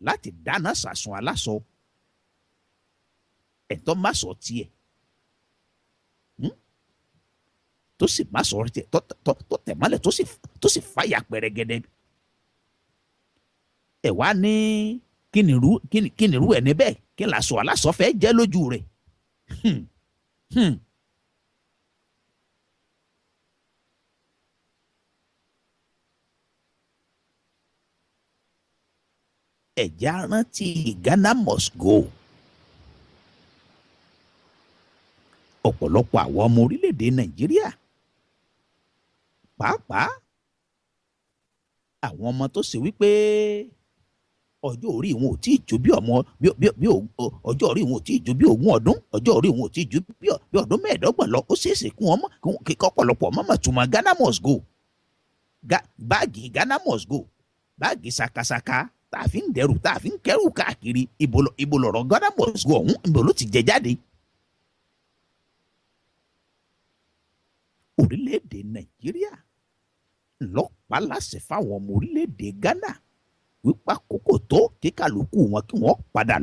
láti dáná sàsun aláṣọ ẹ̀tọ́ má sọ tiẹ̀ tó sì má sọ tiẹ̀ tó tẹ̀mọ́lẹ̀ tó sì fàyà pẹ̀rẹ̀gẹ̀dẹ̀ ẹ̀ wá ní kí ni irú ẹni bẹ́ẹ̀ kí n làṣọ aláṣọ fẹ́ jẹ́ lójú rẹ̀. ẹ̀já rántí Ghana must go. ọ̀pọ̀lọpọ̀ àwọn ọmọ orílẹ̀-èdè Nàìjíríà pàápàá àwọn ọmọ tó ṣe wípé ọjọ́ orí wọn ò tí ì ju bí ọjọ́ orí wọn ò tí ì ju bí 20 ọdún ọjọ́ orí wọn ò tí ì ju bí ọdún 25 lọ ó ṣeéṣe kí wọ́n kíkọ́ ọ̀pọ̀lọpọ̀ mọ́mọ́ túmọ̀ Ghana must go báàgì Ghana must go báàgì sakasaka tá a fi ń dẹrù tá a fi ń kẹrù káàkiri ibo lọ̀rọ̀ Ghana must go ọ̀hún ibo ló ti jẹ jáde. orílẹ̀-èdè Nàìjíríà lọ́pàá láṣẹ fáwọn ọmọ orílẹ̀-èdè Ghana wípé àkókò tó kí kálukú wọn kí wọ́n padà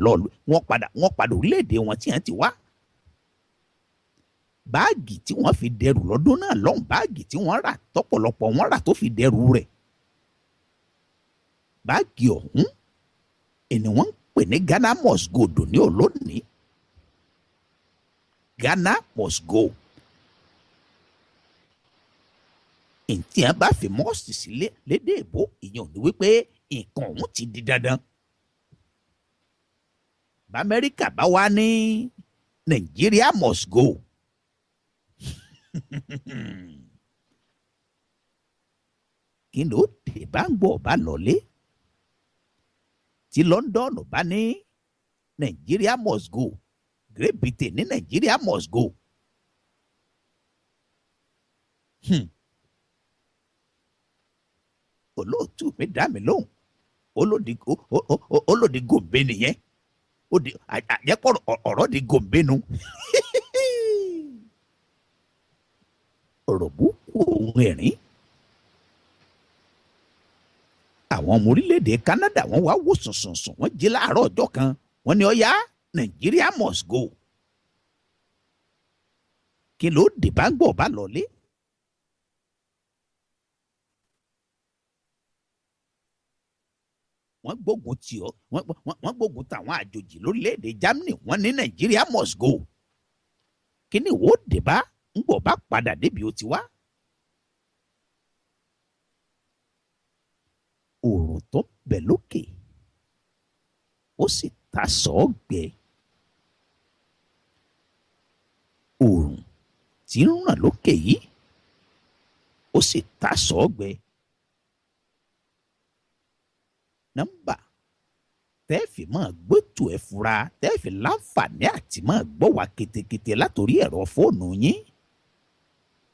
wọ́n padà orílẹ̀-èdè wọn tí wọ́n ti wá. báàgì tí wọ́n fi dẹrù lọ́dún náà lọ́hùn báàgì tí wọ́n rà tọ́pọ̀lọpọ̀ wọn rà tó fi dẹrù rẹ̀. báàgì ọ̀hún ẹni wọ́n ń pè ní Ghana must go dòní olónìí Ghana must go. ntí a bá fi mọ́ọ̀sì sí lédè èbó ìyẹn ò ní wípé nǹkan ọ̀hún ti di dandan. b'Amẹ́ríkà bá wá ní Nàìjíríà must go. kí ló dé bá ń gbọ́ bá lọlé tí London bá ní Nàìjíríà must go, Great Britain ní Nàìjíríà must go. olóòtú mi dá mi lóhùn olódi gòmbé nìyẹn àjẹpọ̀ ọ̀rọ̀ di gòmbé nu. ọ̀rọ̀ búkú òun ẹ̀rín. àwọn ọmọ orílẹ̀-èdè Canada wọ́n wá wò sùnsùnsùn wọ́n jí láàárọ̀ ọjọ́ kan wọ́n ní ọ̀yá Nàìjíríà must go. kí ló dé bá ń gbọ́ bá lọlé. wọ́n gbógun tì ọ́ wọ́n gbógun tàwọn àjòjì lórílẹ̀‐èdè Germany wọ́n ní Nàìjíríà must go. kí ni ìwọ dé bá ń gbọ́ bá padà débi ó ti wá. òòrùn tó bẹ̀ lókè ó sì ta sọ́ọ̀gbẹ́. òòrùn tí ń ràn lókè yìí ó sì ta sọ́ọ̀gbẹ́. nọ́mbà tẹ́ẹ̀fì máa gbótù ẹ̀ fura tẹ́ẹ̀fì láǹfààní àti máa gbọ́ wá ketekete látòrí ẹ̀rọ fóònù yín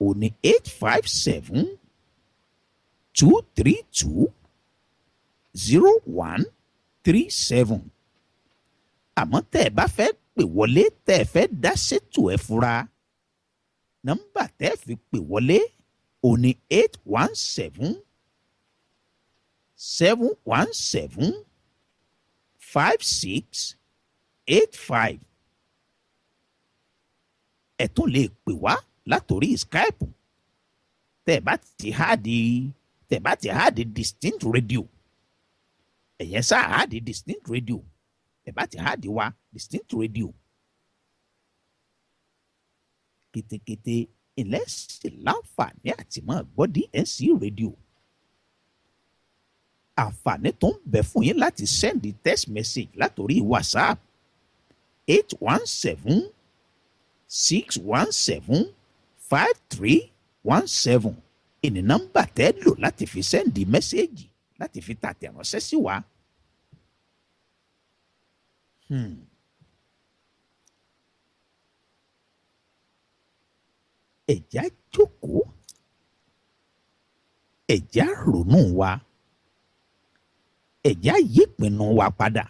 ò ní 857-232-0137. àmọ́ tẹ́ ẹ bá fẹ́ pè wọlé tẹ́ ẹ fẹ́ dá sétò ẹ̀ fura nọ́mbà tẹ́ẹ̀fì pè wọlé ò ní 817-715-5685. ẹ tún lè pè wá látòrí Skype tẹ́ bá ti háàdì distinct radio. ẹ̀yẹn sá háàdì distinct radio ẹ bá ti háàdì wa distinct radio. kétékété ilẹ̀ sì láǹfààní àti máa gbọ́ DNC radio. àǹfààní tó ń bẹ fún yín láti sẹ́ndì text message látòrí WhatsApp 817-617-5317 ìní nọ́mbà tẹ́ lò láti fi sẹ́ndì mẹ́sẹ́ẹ̀jì láti fi tàtẹ̀ránṣẹ́ sí wa. ẹ̀já jókòó ẹ̀já ronú wa ẹ̀já yípinnu wa padà.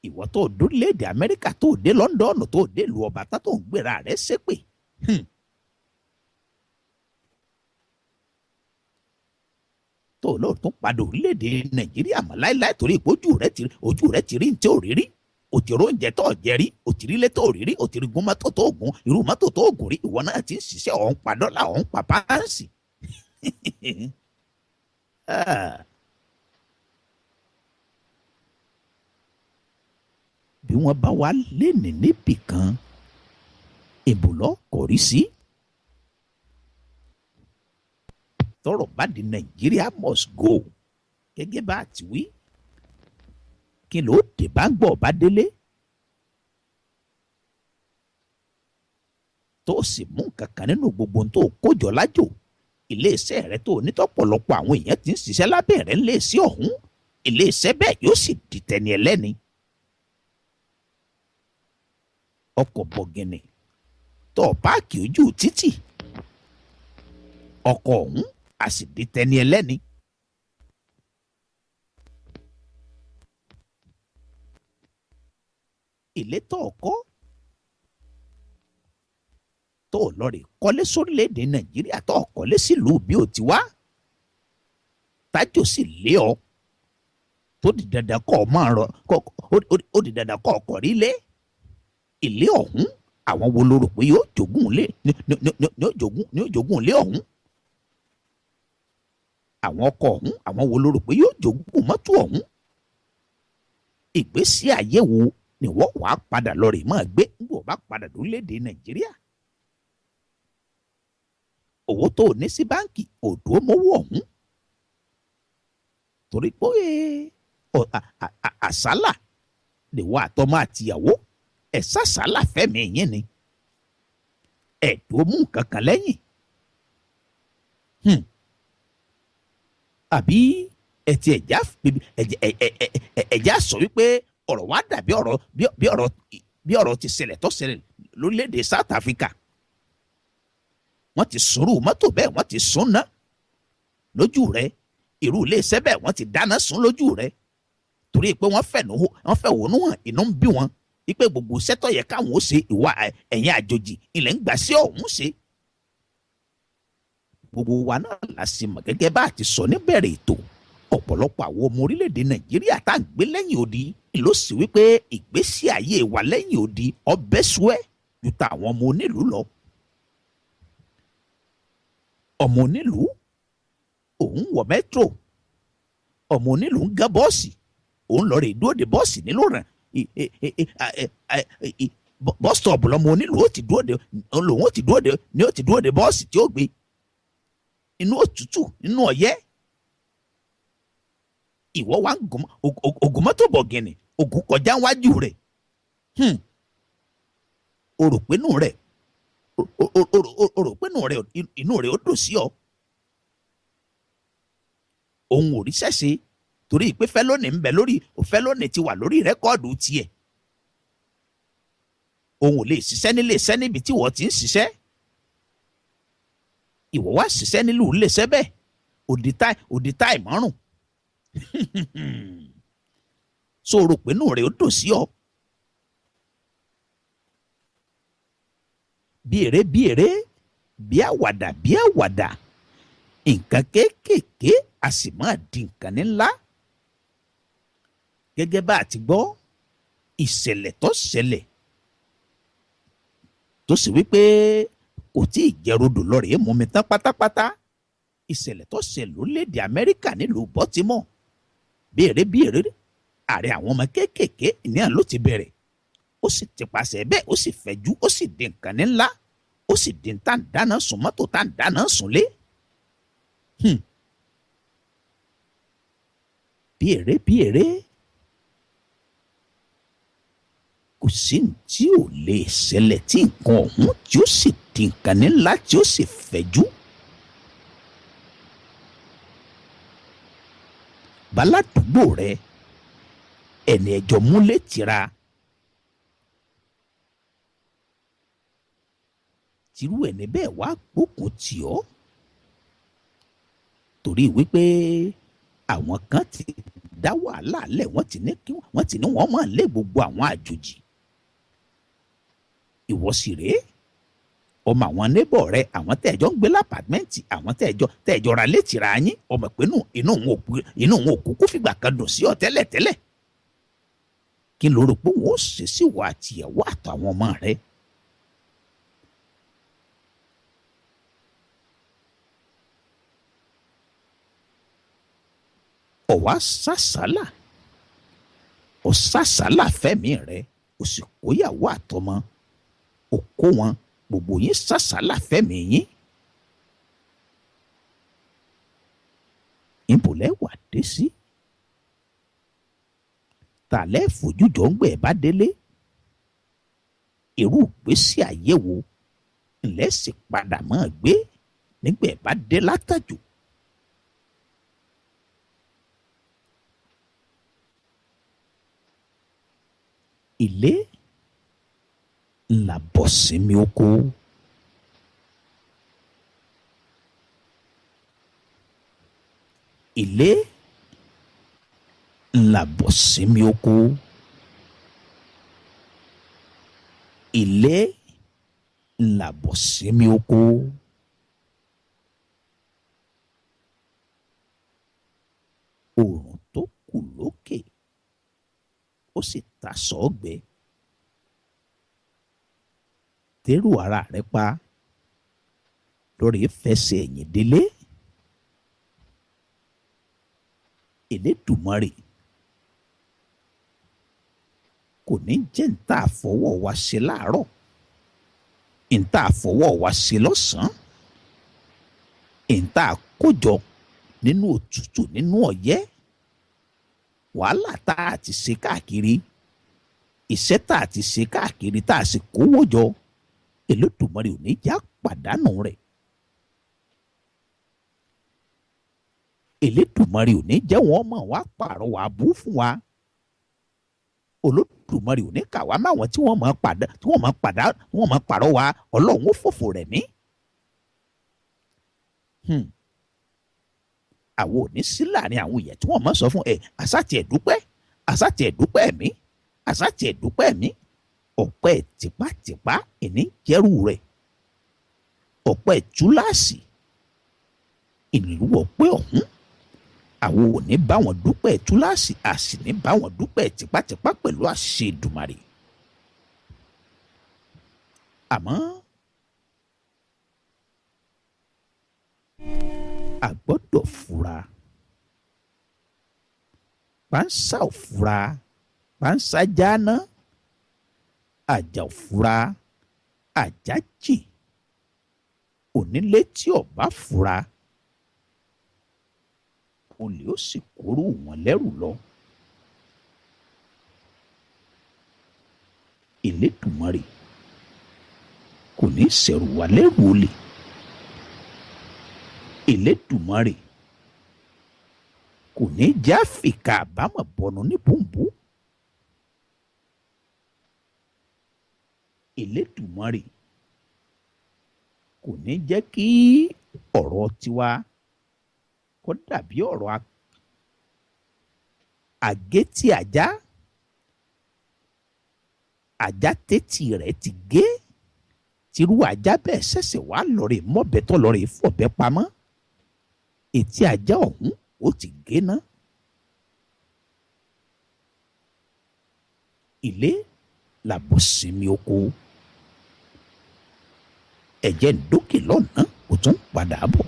ìwọ tó dórílẹ̀-èdè Amẹ́ríkà tó dé London tó dé ìlú ọba tán tó ń gbéra rẹ̀ ṣépè. tó lóòótọ́ padà orílẹ̀-èdè Nàìjíríà mọ́ láéláé torí pé ojú rẹ̀ ti rí ní tí ò rí rí. òtìrò oúnjẹ tó jẹ rí òtìrí ilé tó rí rí òtìrí gun mọ́tò tó gùn irú mọ́tò tó gùn rí ìwọ náà ti ń ṣiṣẹ́ ọ̀hún pa dọ́là ọ̀hún pa páàsì. bí wọ́n bá wá léni níbì kan ìbùlọ́ kò rí sí. tọ́rọ̀ bá di Nàìjíríà must go gẹ́gẹ́ bá a ti wí. kí ló dé bá ń gbọ́ bá délé tó sì mú nǹkan kan nínú gbogbo ohun tó kójọ lájò iléeṣẹ́ rẹ tó nítọ́pọ̀lọpọ̀ àwọn èèyàn ti ń ṣiṣẹ́ lábẹ́ rẹ̀ ńléeṣẹ́ ọ̀hún iléeṣẹ́ bẹ́ẹ̀ yóò sì di tẹni ẹlẹ́ni. ọkọ̀ bọ̀gìnì tó páàkì ojú títì ọkọ̀ ọ̀hún a sì di tẹni ẹlẹ́ni. ilé tó kọ́ tó lọ rè kọ́lé sórílẹ̀-èdè Nàìjíríà tó kọ́lé sílùú bí ó ti wá tájò sì lé ọ tó di dandan kọ́ ọ máa rọ ó di dandan kọ́ ọkọ̀ rí lé ilé ọ̀hún àwọn wo ló rò pé yóò jogún lé ní jogún lé ọ̀hún àwọn ọkọ̀ ọ̀hún àwọn wo ló rò pé yóò jogún mọ́tò ọ̀hún ìgbésí ayé wo ni wọ́n wàá padà lọ rè máa gbé nígbà bá padà lórílẹ̀‐èdè Nàìjíríà. owó tó o ní sí báǹkì òdò mọ́wọ́ ọ̀hún. torí pé àsálà lè wá àtọmọ àtìyàwó ẹ̀ sàsálà fẹ́mi yín ni ẹ̀ tó mú nǹkan kan lẹ́yìn àbí ẹtì ẹ̀já sọ wípé ọ̀rọ̀ wa dàbí ọ̀rọ̀ ti ṣẹlẹ̀ tó ṣẹlẹ̀ lórílẹ̀‐èdè South Africa wọ́n ti sùnrù mọ́tò bẹ́ẹ̀ wọ́n ti sùn ná lójú rẹ̀ irú iléeṣẹ́ bẹ́ẹ̀ wọ́n ti dáná sun lójú rẹ̀ torí pé wọ́n fẹ̀hónú hàn inú ń bí wọn wípé gbogbo sẹ́tọ̀ yẹ káwọn ó ṣe ìwà ẹ̀yìn àjòjì ilẹ̀ ń gbà sí ọ̀hún ṣe gbogbo wa náà la sì mọ̀ gẹ́gẹ́ bá a ti sọ níbẹ̀rẹ̀ ètò ọ̀pọ̀lọpọ̀ àwọn ọmọ orílẹ̀-èdè Nàìjíríà tá à ń gbé lẹ́yìn odi ló sì wípé ìgbésí ayé wa lẹ́yìn odi ọbẹ̀ suẹ́ ju ta àwọn ọmọ onílùú lọ. ọmọ onílùú òun wọ mẹ́trò ọmọ onílùú ń gán bọ́ọ̀sì òun lọ rè dúró de bọ́ọ̀sì nílò rẹ̀ bọ́ọ̀sítọ̀ọ̀bù lọmọ onílùú ó ti dúró de lòun ó ti dúró de bọ́ọ̀sì tí ó gbé inú òtútù inú ọyẹ́ ìwọ wa ń ògùn mọ́tò bọ̀gìnì ògùn kọjá wájú rẹ̀ o rò pé inú rẹ̀ inú rẹ̀ ó dùn sí ọ òun ò rí sẹ́sẹ́ torí pé fẹ́lónì ń bẹ lórí fẹ́lónì ti wà lórí rẹ́kọ́ọ̀dù tiẹ̀ òun ò lè ṣiṣẹ́ nílé iṣẹ́ níbi tí wọ́n ti ń ṣiṣẹ́ ìwọ wá ṣiṣẹ́ nílùú iléeṣẹ́ bẹ́ẹ̀ òdì táì márùn so rò pé inú rẹ̀ ó dùn sí ọ bí èrè bí àwàdà nǹkan kéékèèké a sì máa di nǹkan ńlá gẹ́gẹ́ bá a ti gbọ́ ìṣẹ̀lẹ̀ tó ṣẹlẹ̀ tó sì wípé kò tí ì jẹ́rọ̀dọ̀ lọ́rẹ̀ẹ́ mú mi tán pátápátá ìṣẹ̀lẹ̀ tó ṣẹlẹ̀ lórílẹ̀‐èdè Amẹ́ríkà nílùú Baltimore bí èrè ààrẹ àwọn ọmọ kéékèèké ìníyàn ló ti bẹ̀rẹ̀ ó sì ti pàṣẹ bẹ́ẹ̀ ó sì fẹ̀jú ó sì di nǹkan ńlá ó sì di tá à ń dáná sun mọ́tò tá à ń dáná sun lé. bí èrè kò sí tí ò lè ṣẹlẹ̀ tí nǹkan ọ̀hún tí ó sì di nǹkan ńlá tí ó sì fẹ̀jú. baládùúgbò rẹ ẹni ẹjọ́ múlẹ̀ tira tìrú ẹni bẹ́ẹ̀ wá gbókun tì ọ́ torí wípé àwọn kan ti dá wàhálà lẹ̀ wọ́n ti ní wọ́n máa lé gbogbo àwọn àjòjì ìwọ sì rèé ọmọ àwọn neighbor rẹ àwọn tẹ́ẹ̀jọ́ ń gbé lápàtmẹ́ǹtì àwọn tẹ́ẹ̀jọ́ ra létìra yín ọmọ pé inú òun ò kúkú fìgbà kan dùn sí ọ tẹ́lẹ̀tẹ́lẹ̀ kí ló rò pé wọ́n ó ṣe sí ìwà àtìyàwó àtàwọn ọmọ rẹ. ọ̀wá sàsálà fẹ́mi rẹ o sì kóyàwó àtọmọ o kó wọn gbogbo yín sàsálà fẹ́mi yín. ìbòlẹ́ wà dé sí tàlẹ́ fojújọ ń gbẹ̀ bá délé irú ìgbésí ayé wo ńlẹ́ sì padà máa gbé nígbẹ̀ bá dé látàjò. ilé labosinmi oko ilé labosinmi oko ilé labosinmi oko oòrùn tó kù lókè ó sì ta sọ́ọ̀gbẹ́ tẹ́rù ara rẹ̀ pa lórí fẹsẹ̀ ẹ̀yìn délé. Elédùmarè kò ní jẹ́ ntá àfọwọ́ wa ṣe láàárọ̀ ntá àfọwọ́ wa ṣe lọ́sàn-án ntá àkójọ nínú òtútù nínú ọyẹ́ wàhálà tá a ti ṣe káàkiri iṣẹ́ tá a ti ṣe káàkiri tá a sì kówó jọ Elédùmarè ò ní já pàdánù rẹ̀. Elédùmarè ò ní jẹ́ wọ́n mọ̀ wá pàrọwà bú fún wa. Olódùmarè ò ní kà wá máwọn tí wọ́n mọ̀ pàrọwà Ọlọ́run ó fòfò rẹ̀ mí. Àwọn ò ní sí láàrin àwọn èèyàn tí wọ́n mọ̀ sọ fún àṣàtì ẹ̀dúpẹ́ mi àṣàtì ẹ̀dúpẹ́ mi. Ọ̀pẹ tipátipá ìní jẹ́rù rẹ̀, ọ̀pẹ túláàsì ìlú ọ̀pẹ ọ̀hún. Àwọn ò ní bá wọn dúpẹ́ túláàsì, a sì ní bá wọn dúpẹ́ tipátipá pẹ̀lú àṣẹ Èdùmàrè. Àmọ́ a gbọ́dọ̀ fura. Pánsá ò fura, pánsá jáná. Àjà ò fura, àjà jìn. Onílé tí ò bá fura, olè ó sì kóró wọn lẹ́rù lọ. Elédùmarè kò ní ṣẹ̀rù wá lẹ́rù olè. Elédùmarè kò ní já fìkà àbámọ̀ bọnu ní bùnbù. Elédùmarè kò ní jẹ́ kí ọ̀rọ̀ tiwa kó dàbí ọ̀rọ̀ àgétí ajá. Ajá tẹ́tí rẹ̀ ti gé, tirú ajá bẹ́ẹ̀ ṣẹ̀ṣẹ̀ wá lọ́rẹ̀ mọ́bẹ tó lọ́rẹ̀ fọ̀bẹ pamọ́. Etí ajá ọ̀hún ó ti gé ná. Ilé làbòsinmi oko. Ẹ̀jẹ̀ ń dókè lọ́nà ó tún padà bọ̀.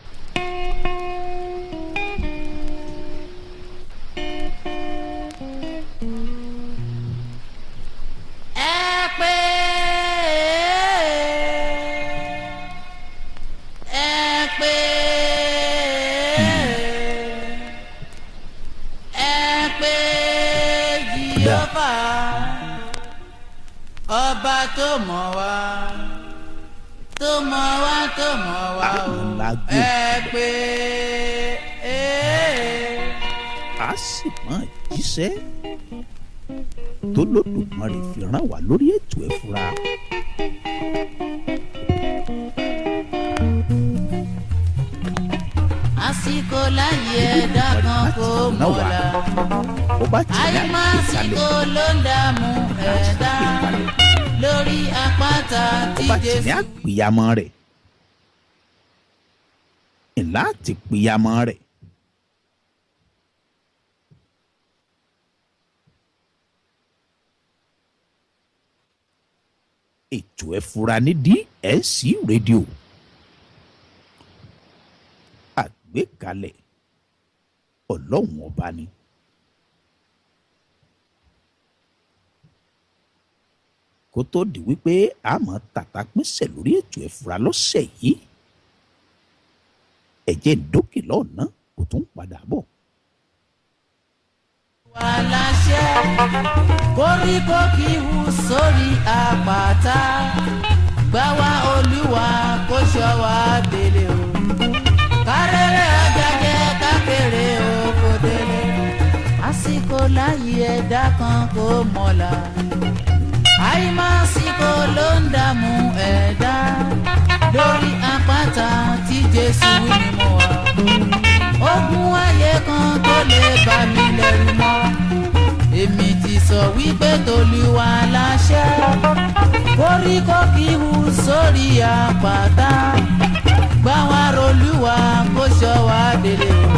Ọba tó mọ̀ wá tó mọ̀ wá tó mọ̀ wá o ẹ pé a sì máa jíṣẹ́ tó lódùmarè fi rán wa lórí ètò ẹ fura. àsìkò láyé ẹ̀dá kan kò mọ̀la àìmásìkò ló ń dààmú ẹ̀dá lórí àpáta tí Jésù. Ọba tí ní àpèyàmọ́ rẹ̀ ńlá ti pèyàmọ́ rẹ̀. Ètò ẹ fura ní DSC rédíò. Àgbékalẹ̀ Ọlọ́run ọba ni. Kó tó di wípé a máa tàtà pínṣẹ̀ lórí ètò ẹ fura lọ́sẹ̀ yìí. Ẹ̀jẹ̀ ìdókè lọ́nà kò tún padà bọ̀. wà láṣẹ koríko kì í hù sórí àpáta gbà wá Olúwa kó ṣọ́ wa délé o kárẹ́rẹ́ ọ̀jàjẹ́ kákéré oko délé àsìkò láyé ẹ̀dá kan kò mọ̀la àìmásìkò ló ń dààmú ẹ̀dá lórí àpáta tí Jésù wí ni mo wà ogun ayé kan tó lè bà mí lẹ́rù mọ́ èmi ti sọ wípé t'Olúwa láṣẹ koríko kì í hù sórí àpáta gbà wá r'Olúwa kó ṣọ́ wa délé o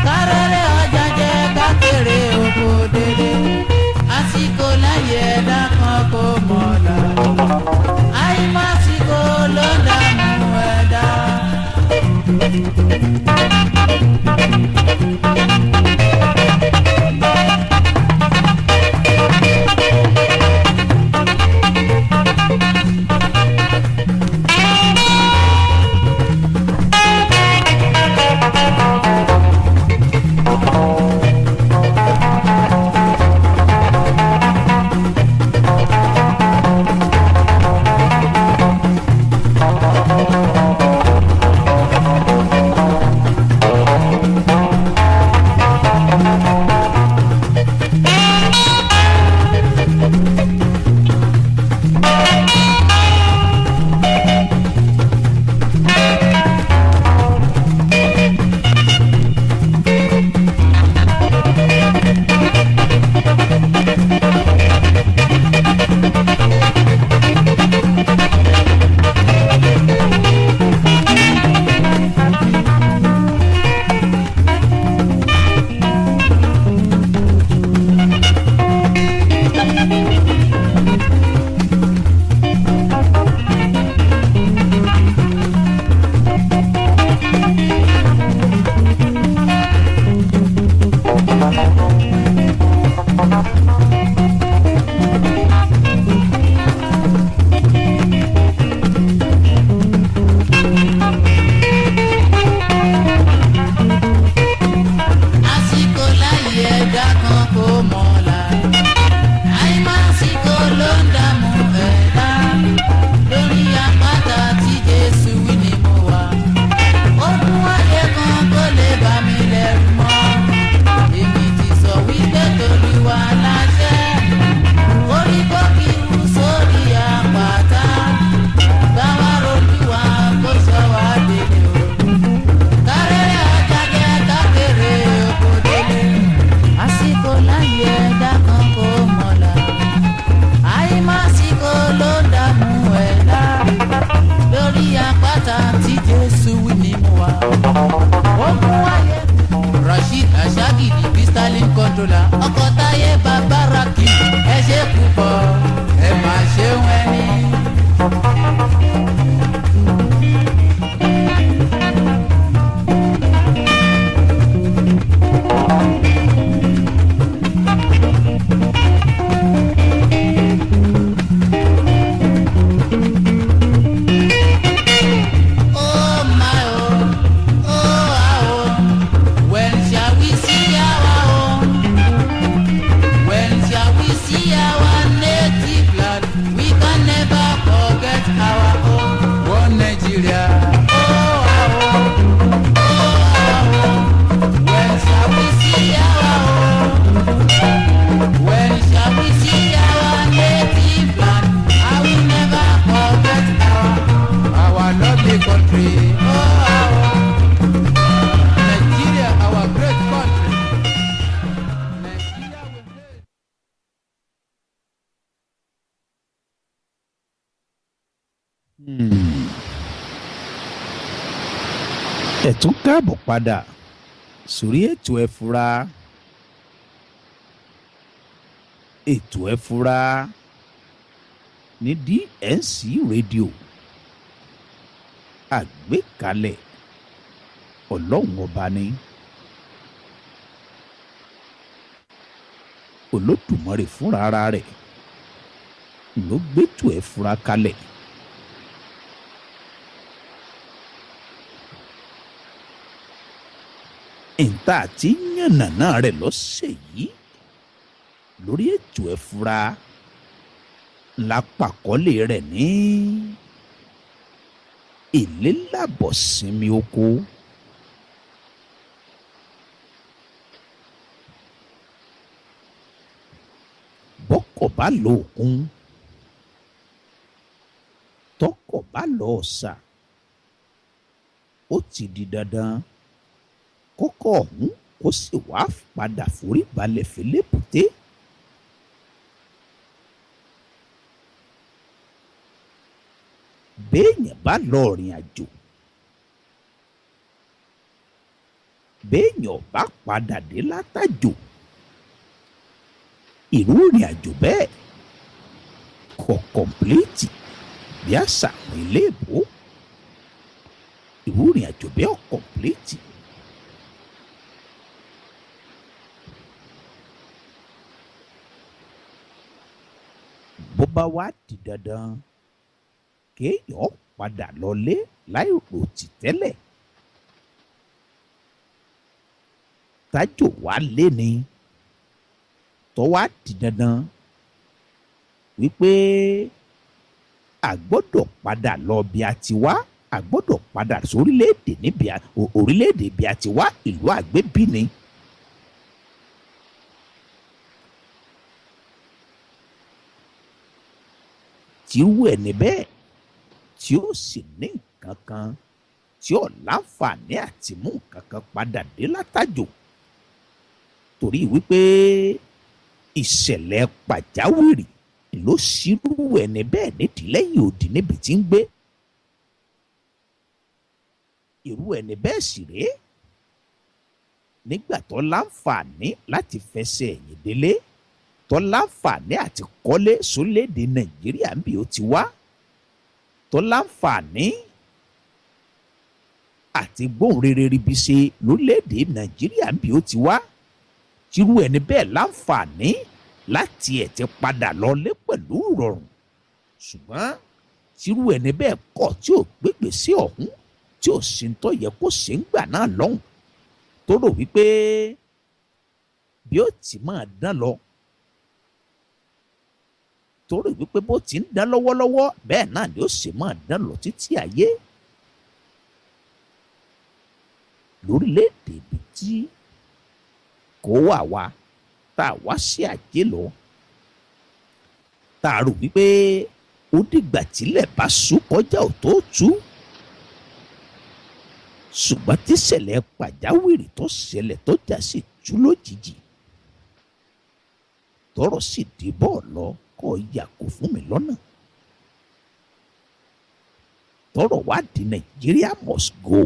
kárẹ́rẹ́ ọ̀jàjẹ́ kákéré oko délé àsìkò láyé ẹ̀dá kan kò mọ̀la àìmásìkò ló ń dààmú ẹ̀dá. ságìdì bí Starlink controller ọkọ̀ táyé bàbá raki ẹ ṣe púpọ̀ ẹ máa ṣe wẹ́ni. ẹ tún káàbọ̀ padà sórí ètò ẹ fura ní DNC rédíò àgbékalẹ̀ ọlọ́run ọba ní olódùmarè fúnra ara rẹ̀ ló gbétò ẹ fura kalẹ̀. ìta àti yànnàná rẹ̀ lọ́sẹ̀ yìí lórí ètò ẹ fura lápàkọ́lé rẹ̀ ní ilé labosinmi oko. bọ́kọ̀ bá lọ òkun tọkọ̀ bá lọ ọ̀sà ó ti di dandan kọ́kọ́ ọ̀hún kó sì wá padà forí balẹ̀ fẹlẹ́bùté. béèyàn bá lọ rìn àjò béèyàn bá padà dé látàjò irú ìrìn àjò bẹ́ẹ̀ kò kọ̀mpléètì bí àṣà àwọn iléèbó irú ìrìn àjò bẹ́ẹ̀ ò kọ̀mpléètì. bó bá wá di dandan kéèyàn padà lọlé láì rò tì tẹ́lẹ̀ tájò wá lé ni tó wá di dandan wípé a gbọ́dọ̀ padà lọ bí a ti wá a gbọ́dọ̀ padà sórílẹ̀-èdè níbi orílẹ̀-èdè bí a ti wá ìlú àgbébí ni. tírú ẹni bẹ́ẹ̀ tí ó sì ní nǹkan kan tí ó láǹfààní àti mú nǹkan kan padà dé látàjò torí wípé ìṣẹ̀lẹ̀ pàjáwìrì ló ṣírú ẹni bẹ́ẹ̀ nídìí lẹ́yìn odi níbi tí ń gbé. irú ẹni bẹ́ẹ̀ sì rèé nígbà tó láǹfààní láti fẹsẹ̀ ẹ̀yìn délé tó láǹfààní àti kọ́lé sórílẹ̀-èdè Nàìjíríà ń bí ó ti wá tó láǹfààní àti gbóhùn rere ribi ṣe lórílẹ̀-èdè Nàìjíríà ń bí ó ti wá tírú ẹni bẹ́ẹ̀ láǹfààní láti ẹ̀ ti padà lọlé pẹ̀lú ìrọ̀rùn ṣùgbọ́n tírú ẹni bẹ́ẹ̀ kọ̀ tí ò gbégbé sí ọ̀hún tí ò sí tó yẹ kó ṣe ń gbà náà lọ́hùn tó rò wípé bí ó ti máa dán lọ tó rò wípé bó ti ń dán lọ́wọ́lọ́wọ́ bẹ́ẹ̀ náà ni ó sì máa dán lọ títí ayé lórílẹ̀‐èdè ibi tí kò wà wá tá a wá sí àjẹ́ lọ tá a rò wípé ó dìgbà tílẹ̀ bá sú kọjá ò tó tú ṣùgbọ́n tíṣẹ̀lẹ̀ pàjáwìrì tó ṣẹlẹ̀ tó jà sí tú lójijì tọ́rọ̀ sì dé bọ́ọ̀ lọ kọ́ yàgò fún mi lọ́nà tọ́rọ̀ wá di Nigeria must go.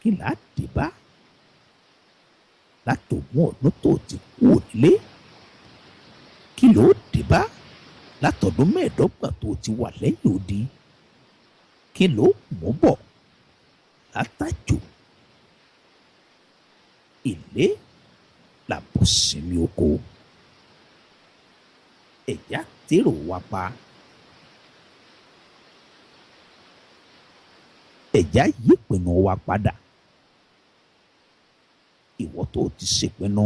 kí là á dé bá látọ̀gbọ́n ọdún tó ti kú nílé, kí ló dé bá látọ̀dún mẹ́ẹ̀ẹ́dọ́gbọ̀n tó ti wà lẹ́yìn odi, kí ló mú bọ̀ látàjò. Ilé làbọ̀sìnmi oko. Ẹ̀yà tèrò wa pa. Ẹ̀yà yí ìpinnu wa padà. Ìwọ tó ti ṣèpinnu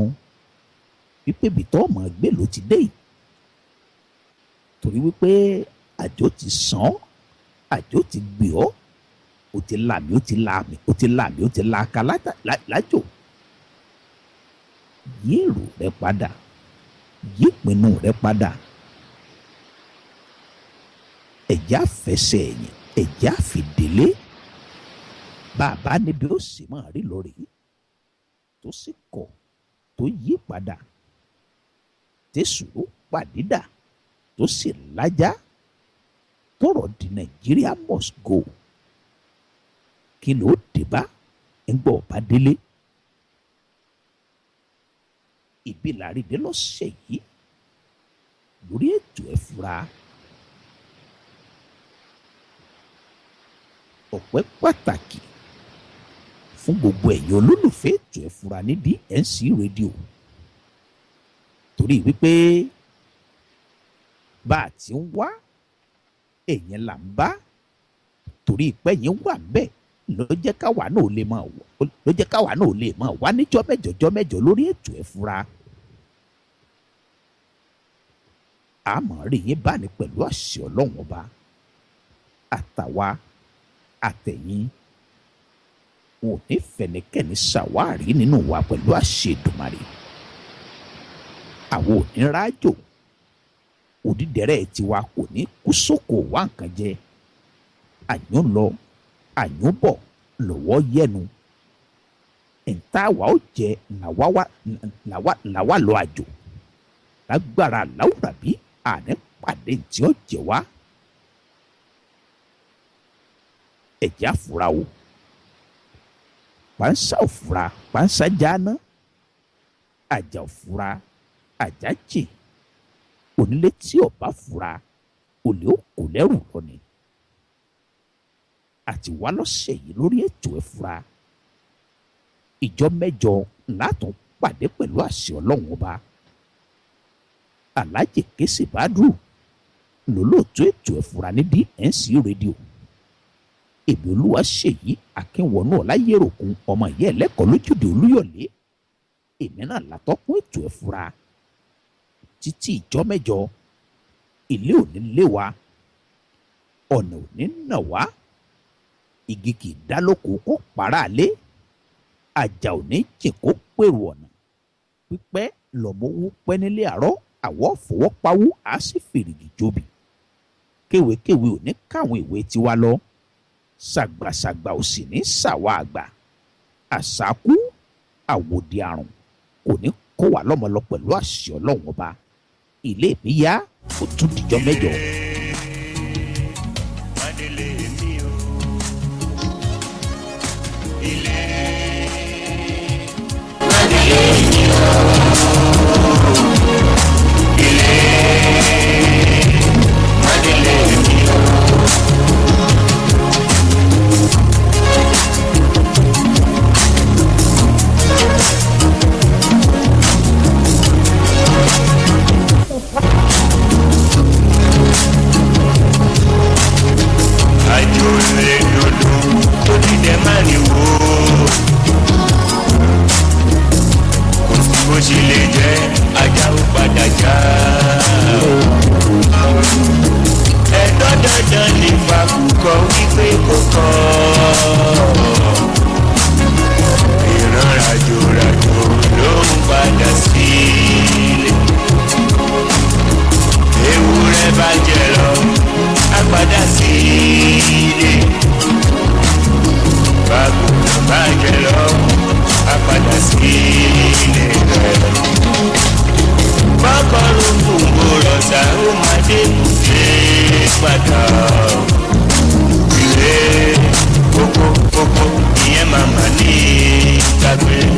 wípé bìtọ́ ọmọ gbé ló ti dé yìí, torí wípé àjò ti sàn ọ́, àjò ti gbé ọ́, ó ti là mí, ó ti là mí, ó ti là mí, ó ti là ká lájò. Yí èrò rẹ padà, yí ìpinnu rẹ padà. Ẹ̀já fẹsẹ̀ ẹ̀yìn, ẹ̀já fìdílé. Bàbá níbi ó sì máa rí lórí tó sì kọ̀ tó yí padà, tẹ̀sùrù pàdídà tó sì lájá, tọrọ di Nàìjíríà must go. Kí ló dé bá ń gbọ́ ọba délé? Ibi làrídé lọ́sẹ̀ yìí lórí ètò ẹ fura. Ọpẹ́ pàtàkì fún gbogbo ẹ̀yin olólùfẹ́ ètò ẹ fura ní DNC rédíò, torí wípé bá a ti ń wá ẹ̀yin là ń bá, torí pé ẹ̀yin wà bẹ́ẹ̀ ló jẹ́ káwa náà lè máa wá níjọ́ mẹ́jọ lórí ètò ẹ fura. Àmọ́ rí yín bá ní pẹ̀lú àṣẹ Ọlọ́run ọba, àtàwa àtẹ̀yìn wọn ò ní fẹnikẹ́ni ṣàwárí nínú wa pẹ̀lú àṣẹ Èdùmàrè. Àwọn ò ní rájò, òdìdẹrẹ́ tiwa kò ní kú sóko wá nǹkan jẹ. Àyùn lọ àyùn bọ̀ lọ́wọ́ yẹnu. Ìtawà ó jẹ làwa lọ àjò. Lágbára láwùrà bí àní pàdé tí ó jẹ wá. Ẹ̀jẹ̀ àfúrá o, pàǹsá òfúra, pàǹsá jáná, àjà òfúra, àjà jìn. Onílé tí ọba fura, olè ó kò lẹ́rù lọ ni. Àti wá lọ́sẹ̀ yìí lórí ètò ẹ fura. Ìjọ mẹ́jọ látún pàdé pẹ̀lú àṣẹ Ọlọ́run ọba. Aláàjì Kéṣì Bádùrù lólóòtú ètò ẹ fura ní DNC rédíò. Èmi Olúwaṣèyí Akínwọnú Ọláyéròkun ọmọ ìyá ẹlẹ́kọ̀ọ́ lójúde Olúyọ̀lé. Èmi náà látọ́kùn ètò ẹ fura. Títí ìjọ mẹ́jọ, ilé ò ní lé wa, ọ̀nà ò ní nà wá, igi kì í dá lóko kó para lé, àjà ò ní jìn kó pèrò ọ̀nà. Pípẹ́ lọ́mọ́wó pẹ́ nílé àárọ̀, àwọ̀ fọwọ́pawú á sì fèrègì jobi. Kéwékéwé ò ní káwọn ìwé tiwa lọ, ṣàgbàṣàgbà ò sì ní ṣàwà àgbà. Àṣàkú àwòdì àrùn kò ní kó wà lọ́mọlọ pẹ̀lú àṣẹ Ọlọ́run ọba. Ilé mi yá ó tún dìjọ́ mẹ́jọ. Ilé kókó ìyẹn màmá ní gbàgbé.